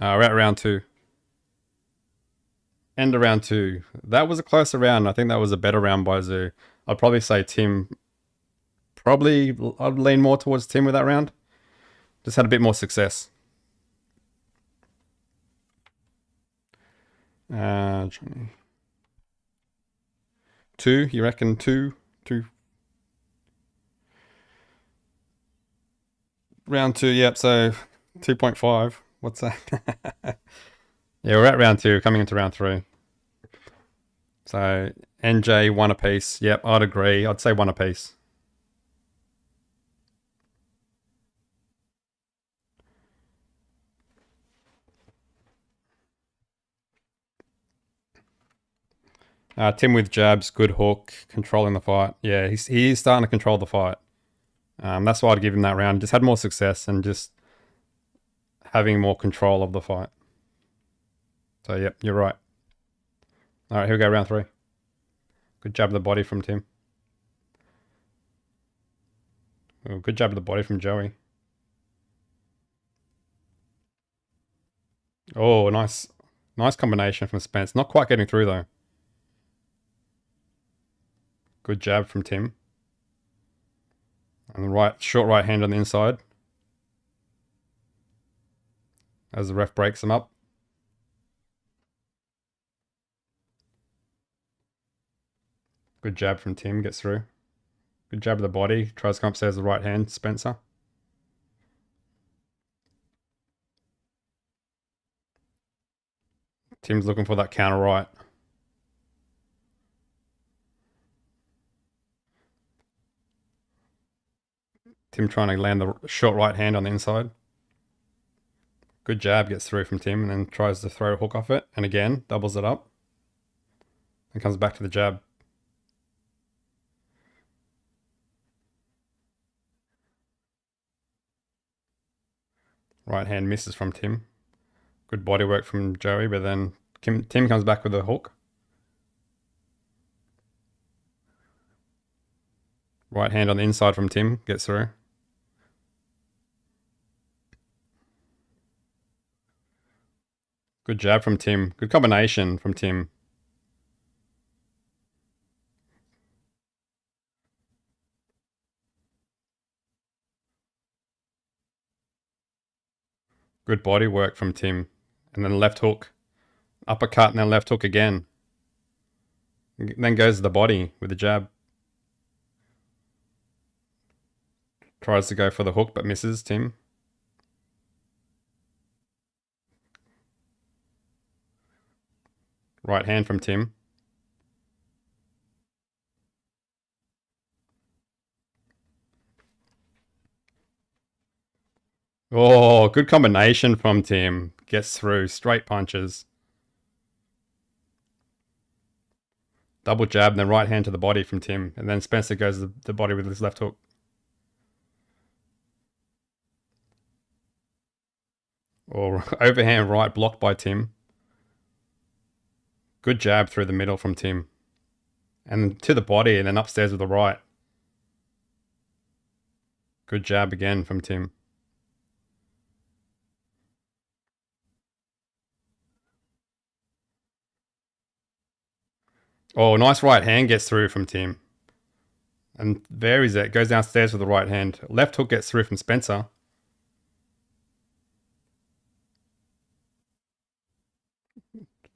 We're at round 2. End of round 2. That was a closer round. I think that was a better round by Tszyu. I'd probably say Tim. I'd lean more towards Tim with that round. Just had a bit more success. Johnny. 2, you reckon 2? 2. Round 2, yep, so 2.5. What's that? Yeah, we're at round 2, coming into round 3. So, NJ, 1 apiece. Yep, I'd agree. I'd say 1 apiece. Tim with jabs, good hook, controlling the fight. Yeah, he is starting to control the fight. That's why I'd give him that round. Just had more success and just having more control of the fight. So, yep, you're right. All right, here we go, round 3. Good jab of the body from Tim. Oh, good jab of the body from Joey. Oh, nice combination from Spence. Not quite getting through, though. Good jab from Tim. And the short right hand on the inside. As the ref breaks him up. Good jab from Tim, gets through. Good jab of the body, tries to come upstairs with the right hand, Spencer. Tim's looking for that counter right. Tim trying to land the short right hand on the inside. Good jab, gets through from Tim and then tries to throw a hook off it. And again, doubles it up. And comes back to the jab. Right hand misses from Tim. Good body work from Joey, but then Tim comes back with a hook. Right hand on the inside from Tim, gets through. Good jab from Tim. Good combination from Tim. Good body work from Tim. And then left hook. Uppercut and then left hook again. Then goes to the body with the jab. Tries to go for the hook but misses, Tim. Right hand from Tim. Oh, good combination from Tim. Gets through. Straight punches. Double jab and then right hand to the body from Tim. And then Spencer goes to the body with his left hook. Or overhand right blocked by Tim. Good jab through the middle from Tim. And to the body and then upstairs with the right. Good jab again from Tim. Oh, nice right hand gets through from Tim. And varies it. Goes downstairs with the right hand. Left hook gets through from Spencer.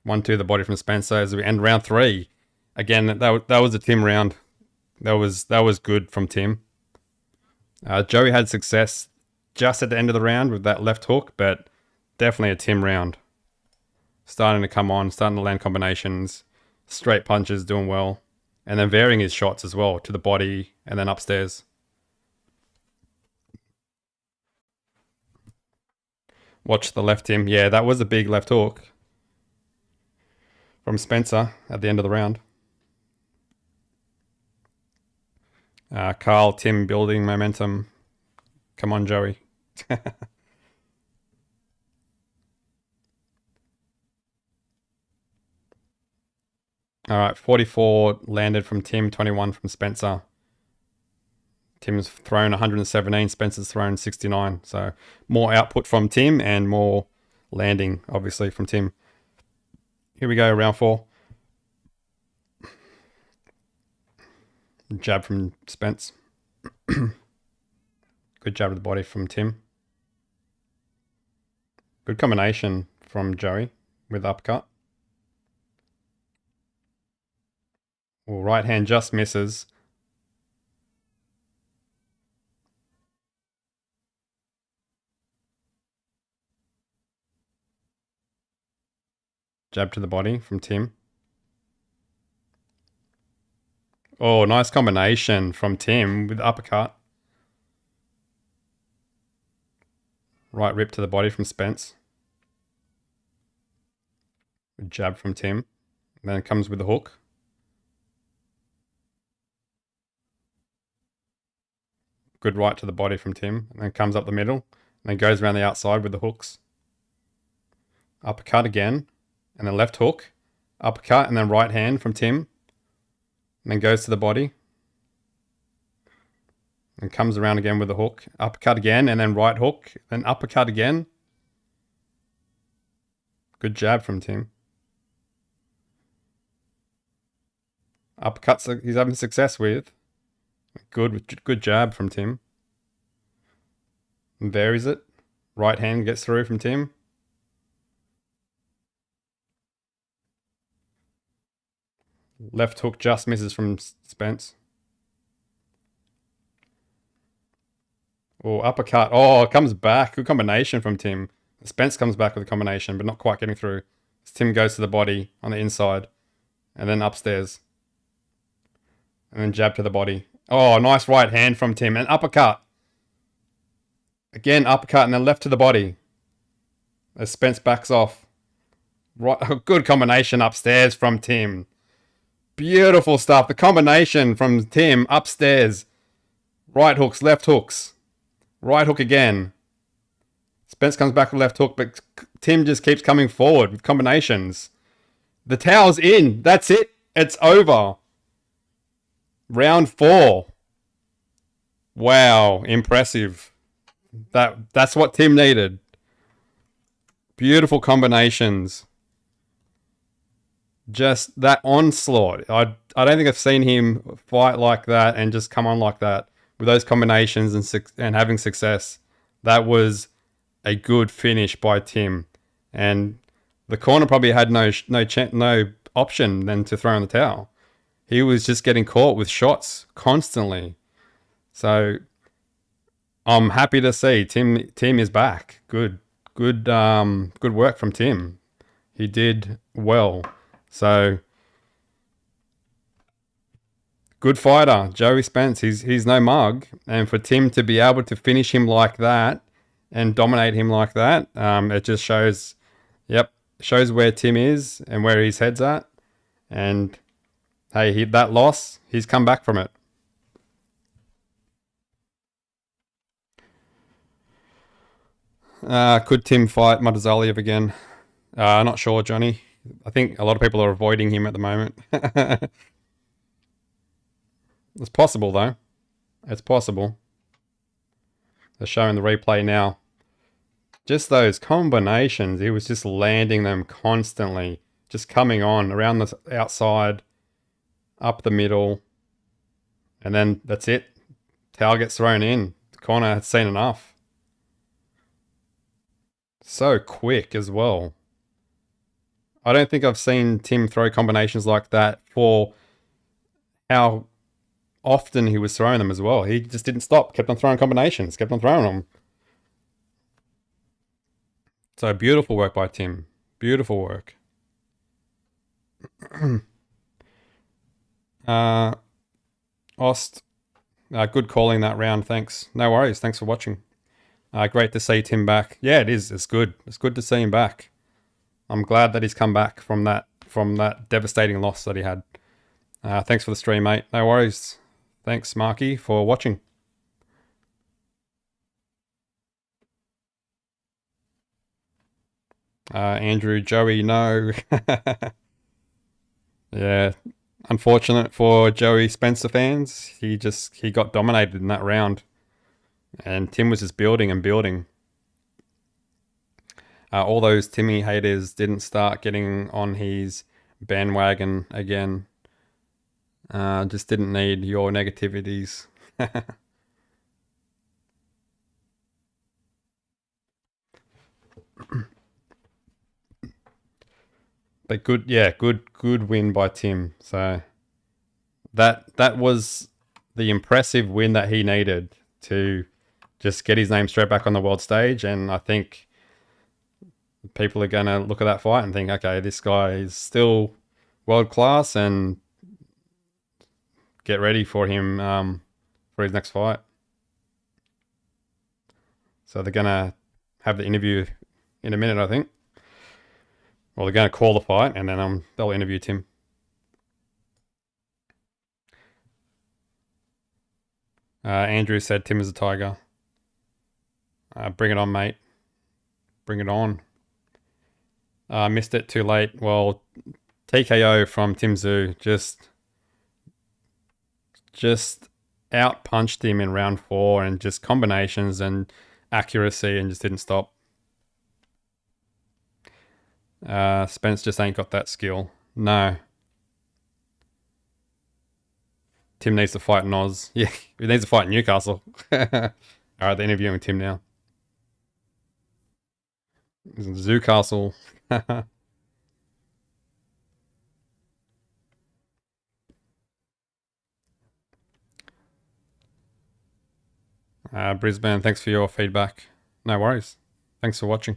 One, two, the body from Spencer as we end round 3. Again, that was a Tim round. That was good from Tim. Joey had success just at the end of the round with that left hook, but definitely a Tim round. Starting to come on, starting to land combinations, straight punches, doing well. And then varying his shots as well to the body and then upstairs. Watch the left, Tim. Yeah, that was a big left hook from Spencer at the end of the round. Carl, Tim building momentum. Come on, Joey. All right, 44 landed from Tim, 21 from Spencer. Tim's thrown 117, Spencer's thrown 69. So more output from Tim and more landing, obviously, from Tim. Here we go, round 4. Jab from Spence. Good jab to the body from Tim. Good combination from Joey with uppercut. Well, right hand just misses. Jab to the body from Tim. Oh, nice combination from Tim with uppercut. Right rip to the body from Spence. Jab from Tim. And then it comes with the hook. Good right to the body from Tim. And then comes up the middle. And then goes around the outside with the hooks. Uppercut again. And then left hook. Uppercut and then right hand from Tim. And then goes to the body. And comes around again with the hook. Uppercut again and then right hook. Then uppercut again. Good jab from Tim. Uppercuts he's having success with. Good jab from Tim. And varies it. Right hand gets through from Tim. Left hook just misses from Spence. Oh, uppercut. Oh, it comes back. Good combination from Tim. Spence comes back with a combination, but not quite getting through. Tim goes to the body on the inside. And then upstairs. And then jab to the body. Oh, nice right hand from Tim. And uppercut. Again, uppercut and then left to the body. As Spence backs off. Right, good combination upstairs from Tim. Beautiful stuff. The combination from Tim upstairs. Right hooks, left hooks. Right hook again. Spence comes back with left hook, but Tim just keeps coming forward with combinations. The towel's in. That's it. It's over. Round 4. Wow, impressive. That's what Tim needed. Beautiful combinations. Just that onslaught. I don't think I've seen him fight like that and just come on like that with those combinations and having success. That was a good finish by Tim, and the corner probably had no option than to throw in the towel. He was just getting caught with shots constantly. So I'm happy to see Tim is back. Good work from Tim. He did well. So good fighter, Joey Spence. He's no mug, and for Tim to be able to finish him like that and dominate him like that, it just shows where Tim is and where his head's at. And hey, that loss, he's come back from it. Could Tim fight Mutazaliev again? Not sure, Johnny. I think a lot of people are avoiding him at the moment. It's possible, though. It's possible. They're showing the replay now. Just those combinations. He was just landing them constantly. Just coming on around the outside, up the middle. And then that's it. Towel gets thrown in. The corner had seen enough. So quick as well. I don't think I've seen Tim throw combinations like that for how often he was throwing them as well. He just didn't stop. Kept on throwing combinations. Kept on throwing them. So beautiful work by Tim. Beautiful work. uh, Ost, good calling that round. Thanks. No worries. Thanks for watching. Great to see Tim back. Yeah, it is. It's good. It's good to see him back. I'm glad that he's come back from that devastating loss that he had. Thanks for the stream, mate. No worries. Thanks, Marky, for watching. Andrew, Joey, no. Yeah, unfortunate for Joey Spencer fans. He got dominated in that round, and Tim was just building and building. All those Timmy haters didn't start getting on his bandwagon again. Just didn't need your negativities. But good win by Tim. So that was the impressive win that he needed to just get his name straight back on the world stage. And I think people are going to look at that fight and think, okay, this guy is still world class, and get ready for him for his next fight. So they're going to have the interview in a minute, I think. Well, they're going to call the fight, and then they'll interview Tim. Andrew said Tim is a tiger. Bring it on, mate. Bring it on. Missed it too late. Well, TKO from Tim Tszyu just out punched him in round 4, and just combinations and accuracy, and just didn't stop. Spence just ain't got that skill. No. Tim needs to fight Noz. Yeah, he needs to fight Newcastle. Alright, they're interviewing Tim now. Newcastle. Brisbane, thanks for your feedback. No worries. Thanks for watching.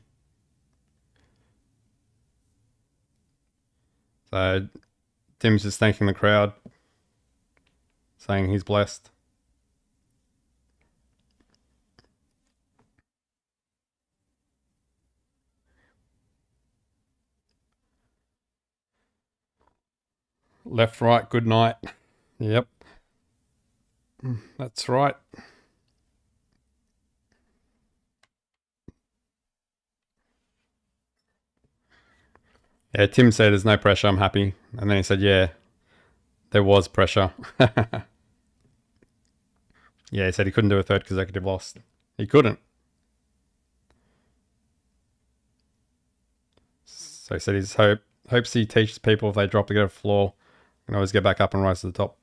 So, Tim's just thanking the crowd, saying he's blessed. Left, right, good night. Yep. That's right. Yeah, Tim said there's no pressure, I'm happy. And then he said, yeah, there was pressure. Yeah, he said he couldn't do a third consecutive loss. He couldn't. So he said he hopes he teaches people if they drop to get a floor, and always get back up and rise to the top.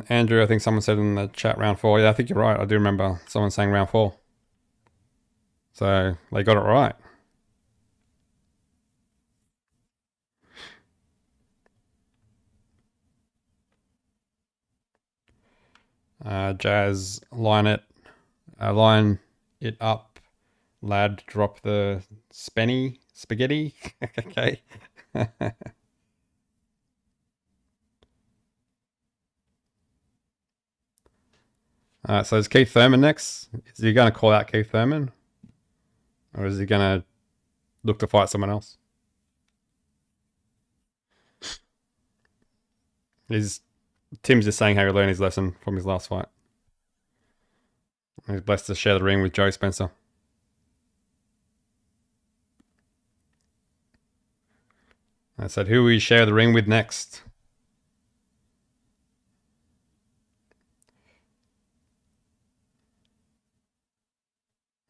Andrew, I think someone said in the chat round 4. Yeah, I think you're right. I do remember someone saying round 4. So they got it right. Jazz, line it up. Lad, drop the spaghetti. Okay. So is Keith Thurman next? Is he going to call out Keith Thurman? Or is he going to look to fight someone else? Tim's just saying how he learned his lesson from his last fight. He's blessed to share the ring with Joe Spencer. I said, who will we share the ring with next?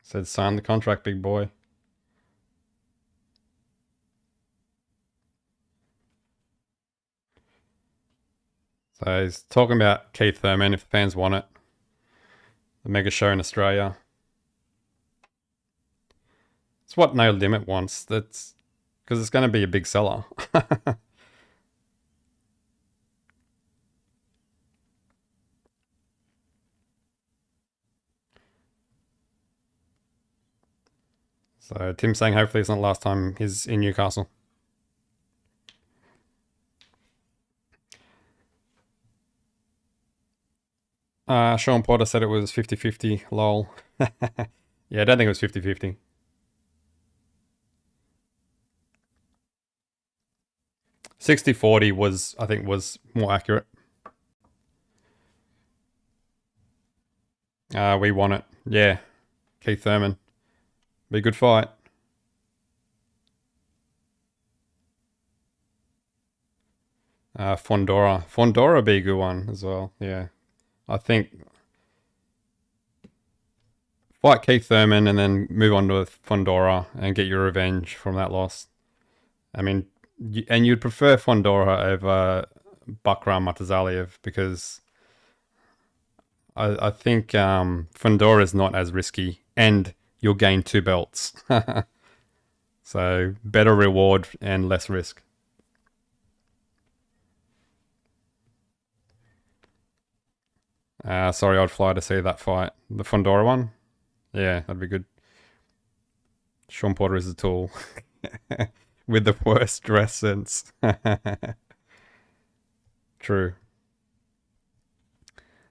I said, sign the contract, big boy. So he's talking about Keith Thurman if the fans want it. The mega show in Australia. It's what No Limit wants. That's because it's going to be a big seller. So Tim's saying hopefully it's not the last time he's in Newcastle. Sean Potter said it was 50-50, lol. Yeah, I don't think it was 50-50. 60-40 was, I think, was more accurate. We won it. Yeah. Keith Thurman. Be a good fight. Fondora. Fondora be a good one as well. Yeah. I think fight Keith Thurman and then move on to Fondora and get your revenge from that loss. I mean, and you'd prefer Fondora over Bakram Matazaliev because I think Fondora is not as risky and you'll gain 2 belts. So better reward and less risk. Sorry, I'd fly to see that fight. The Fondora one? Yeah, that'd be good. Sean Porter is a tool. With the worst dress sense. True.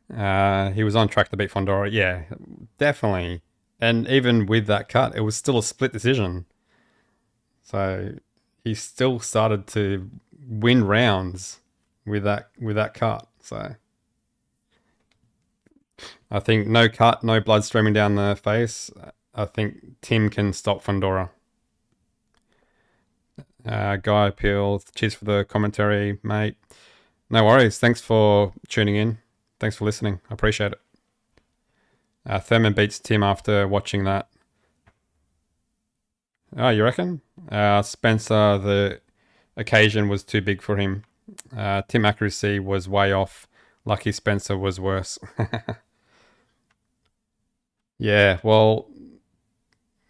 He was on track to beat Fondora. Yeah, definitely. And even with that cut, it was still a split decision. So he still started to win rounds with that cut. So I think no cut, no blood streaming down the face. I think Tim can stop Fondora. Guy Peel, cheers for the commentary, mate. No worries. Thanks for tuning in. Thanks for listening. I appreciate it. Thurman beats Tim after watching that. Oh, you reckon? Spencer, the occasion was too big for him. Tim accuracy was way off. Lucky Spencer was worse. Yeah, well,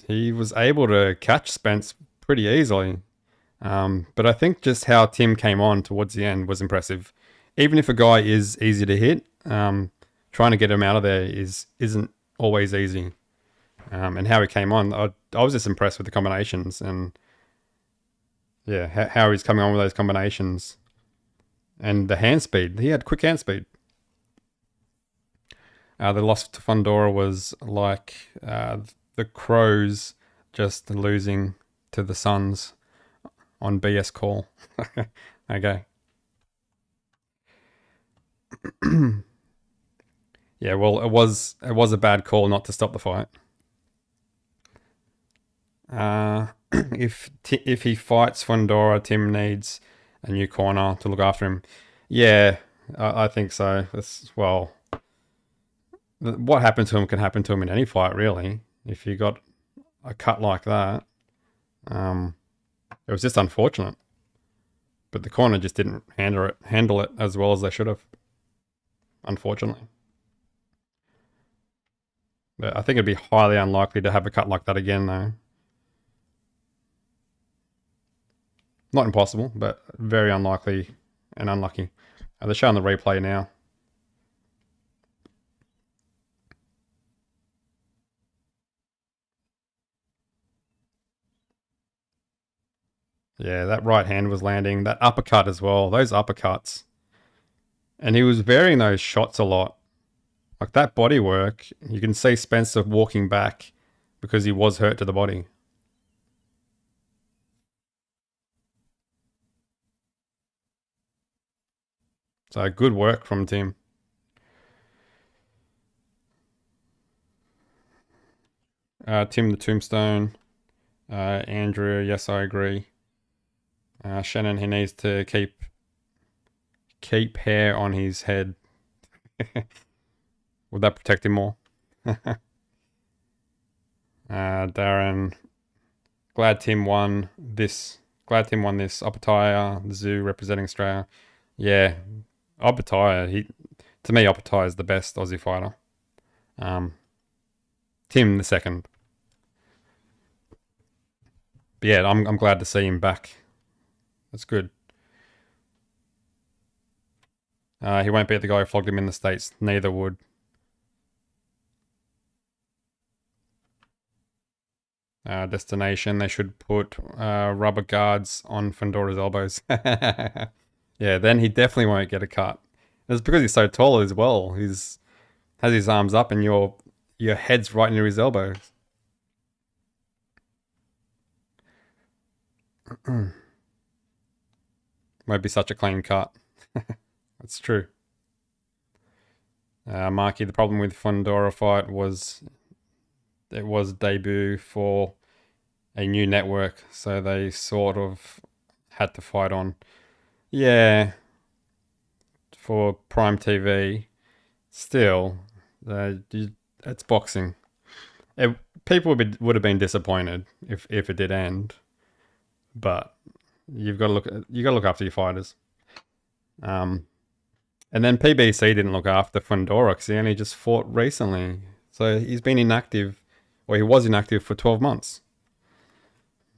he was able to catch Spence pretty easily. But I think just how Tim came on towards the end was impressive. Even if a guy is easy to hit, trying to get him out of there isn't always easy. And how he came on, I was just impressed with the combinations and yeah, how he's coming on with those combinations and the hand speed. He had quick hand speed. The loss to Fondora was like the Crows just losing to the Suns on BS call. Okay. Yeah, well, it was a bad call not to stop the fight. If he fights Fondora, Tim needs a new corner to look after him. Yeah, I think so. Well, what happened to him can happen to him in any fight, really. If you got a cut like that, it was just unfortunate. But the corner just didn't handle it as well as they should have, unfortunately. But I think it'd be highly unlikely to have a cut like that again, though. Not impossible, but very unlikely and unlucky. They're showing the replay now. Yeah, that right hand was landing. That uppercut as well. Those uppercuts. And he was varying those shots a lot. Like that body work, you can see Spencer walking back because he was hurt to the body. So good work from Tim. Tim the Tombstone. Andrew, yes, I agree. Shannon, he needs to keep hair on his head. Would that protect him more? Darren, glad Tim won this. Glad Tim won this. Upper tire, the zoo representing Australia. Yeah, Obitaya, to me, Obitaya is the best Aussie fighter. Um, Tim the second. But yeah, I'm glad to see him back. That's good. He won't beat the guy who flogged him in the States. Neither would. Destination, they should put rubber guards on Fundora's elbows. Yeah, then he definitely won't get a cut. It's because he's so tall as well. He's has his arms up and your head's right near his elbows. Won't be such a clean cut. That's true. Marky, the problem with Fundora fight was it was debut for a new network, so they sort of had to fight on. Yeah, for Prime TV, still, it's boxing. People would have been disappointed if it did end, but you got to look after your fighters. And then PBC didn't look after Fundora because he only just fought recently, so he's been inactive, or he was inactive for 12 months,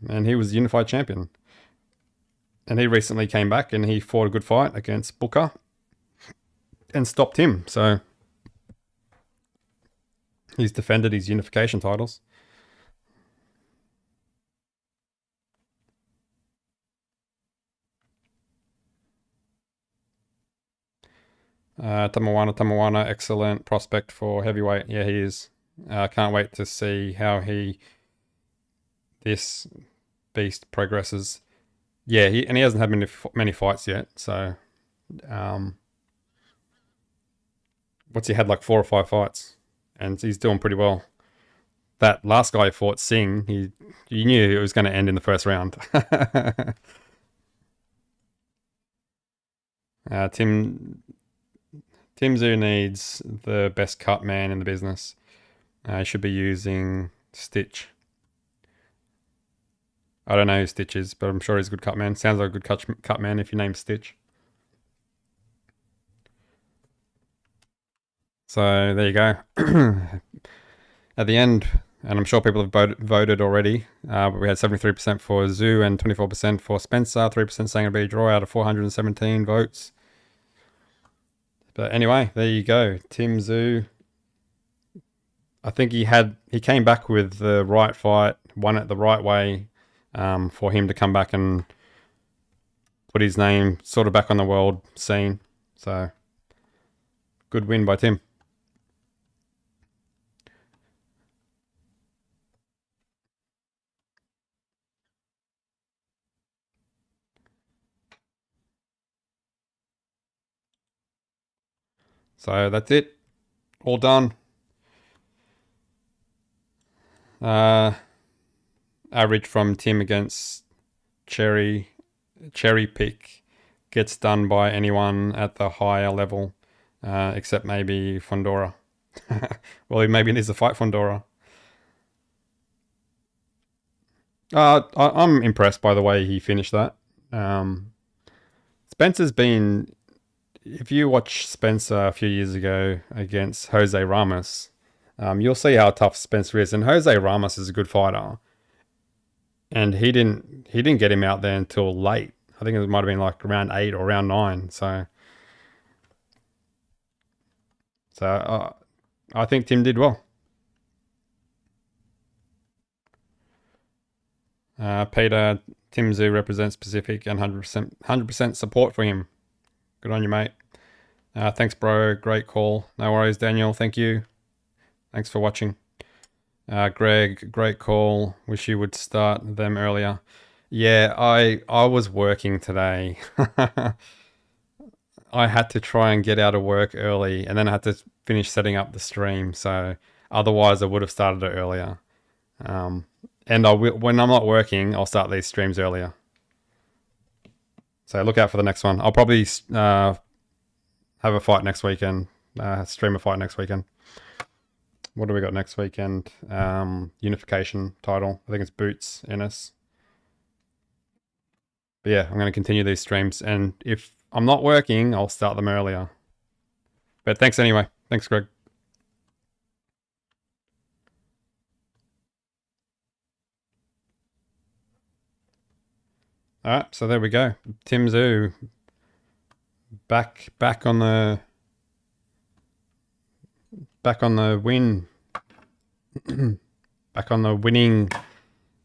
and he was unified champion. And he recently came back and he fought a good fight against Booker and stopped him. So he's defended his unification titles. Tamawana, excellent prospect for heavyweight. Yeah, he is. Can't wait to see how this beast progresses. Yeah, he hasn't had many fights yet. So, what's he had, like 4 or 5 fights, and he's doing pretty well. That last guy who fought Singh, you knew it was going to end in the first round. Tim Tszyu needs the best cut man in the business. He should be using Stitch. I don't know who Stitch is, but I'm sure he's a good cut man. Sounds like a good cut man if you name Stitch. So there you go. At the end, and I'm sure people have voted already, but we had 73% for Tszyu and 24% for Spencer, 3% saying it'd be a draw out of 417 votes. But anyway, there you go. Tim Tszyu, I think he came back with the right fight, won it the right way, for him to come back and put his name sort of back on the world scene. So, good win by Tim. So that's it. All done. Average from Tim against Cherry Pick gets done by anyone at the higher level, except maybe Fundora. Well, he maybe needs to fight Fundora. I'm impressed by the way he finished that. Spencer's been. If you watch Spencer a few years ago against Jose Ramos, you'll see how tough Spencer is. And Jose Ramos is a good fighter, and he didn't get him out there until late. I think it might have been like round 8 or round 9. So I think Tim did well. Peter, Tim Tszyu represents Pacific and 100% support for him. Good on you, mate. Thanks, bro. Great call. No worries, Daniel. Thank you. Thanks for watching. Greg, great call. Wish you would start them earlier. Yeah, I was working today. I had to try and get out of work early, and then I had to finish setting up the stream. So otherwise, I would have started it earlier. And when I'm not working, I'll start these streams earlier. So look out for the next one. I'll probably have a fight next weekend. Stream a fight next weekend. What do we got next weekend? Unification title. I think it's Boots Ennis. But yeah, I'm going to continue these streams. And if I'm not working, I'll start them earlier. But thanks anyway. Thanks, Greg. All right, so there we go. Tszyu back on the win. Back on the winning.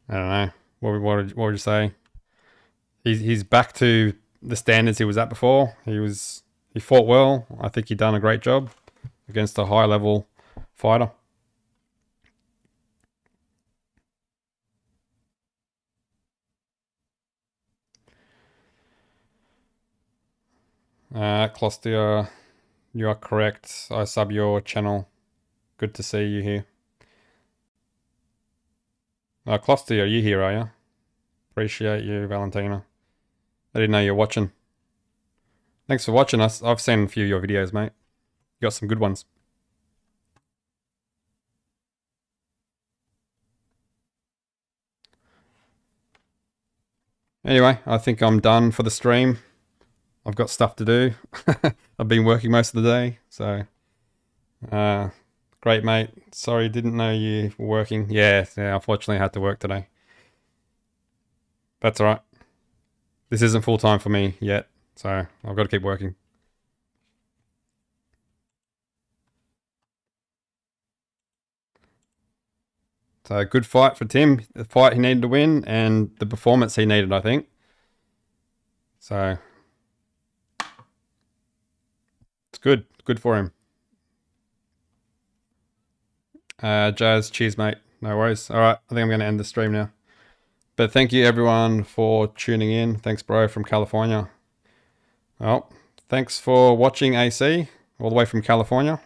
I don't know. What would you say? He's back to the standards he was at before. He fought well. I think he done a great job against a high level fighter. Clostia, you are correct. I sub your channel. Good to see you here. Clostia, are you here, are you? Appreciate you, Valentina. I didn't know you're watching. Thanks for watching us. I've seen a few of your videos, mate. You got some good ones. Anyway, I think I'm done for the stream. I've got stuff to do. I've been working most of the day, so great, mate. Sorry, didn't know you were working. Yeah, unfortunately I had to work today. That's alright. This isn't full time for me yet, so I've got to keep working. So good fight for Tim. The fight he needed to win and the performance he needed, I think. So it's good. Good for him. Jazz, cheers, mate. No worries. All right, I think I'm going to end the stream now. But thank you, everyone, for tuning in. Thanks, bro, from California. Well, thanks for watching, AC, all the way from California.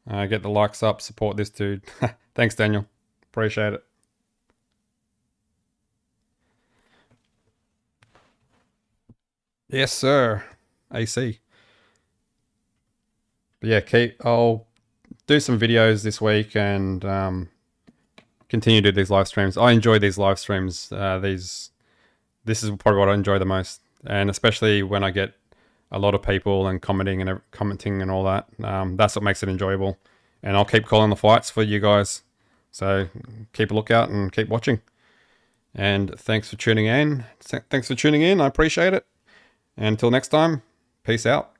Get the likes up, support this dude. Thanks, Daniel. Appreciate it. Yes, sir. AC. But yeah, I'll do some videos this week and continue to do these live streams. I enjoy these live streams. This is probably what I enjoy the most, and especially when I get a lot of people and commenting and all that. That's what makes it enjoyable. And I'll keep calling the fights for you guys. So keep a lookout and keep watching. And thanks for tuning in. I appreciate it. And until next time, peace out.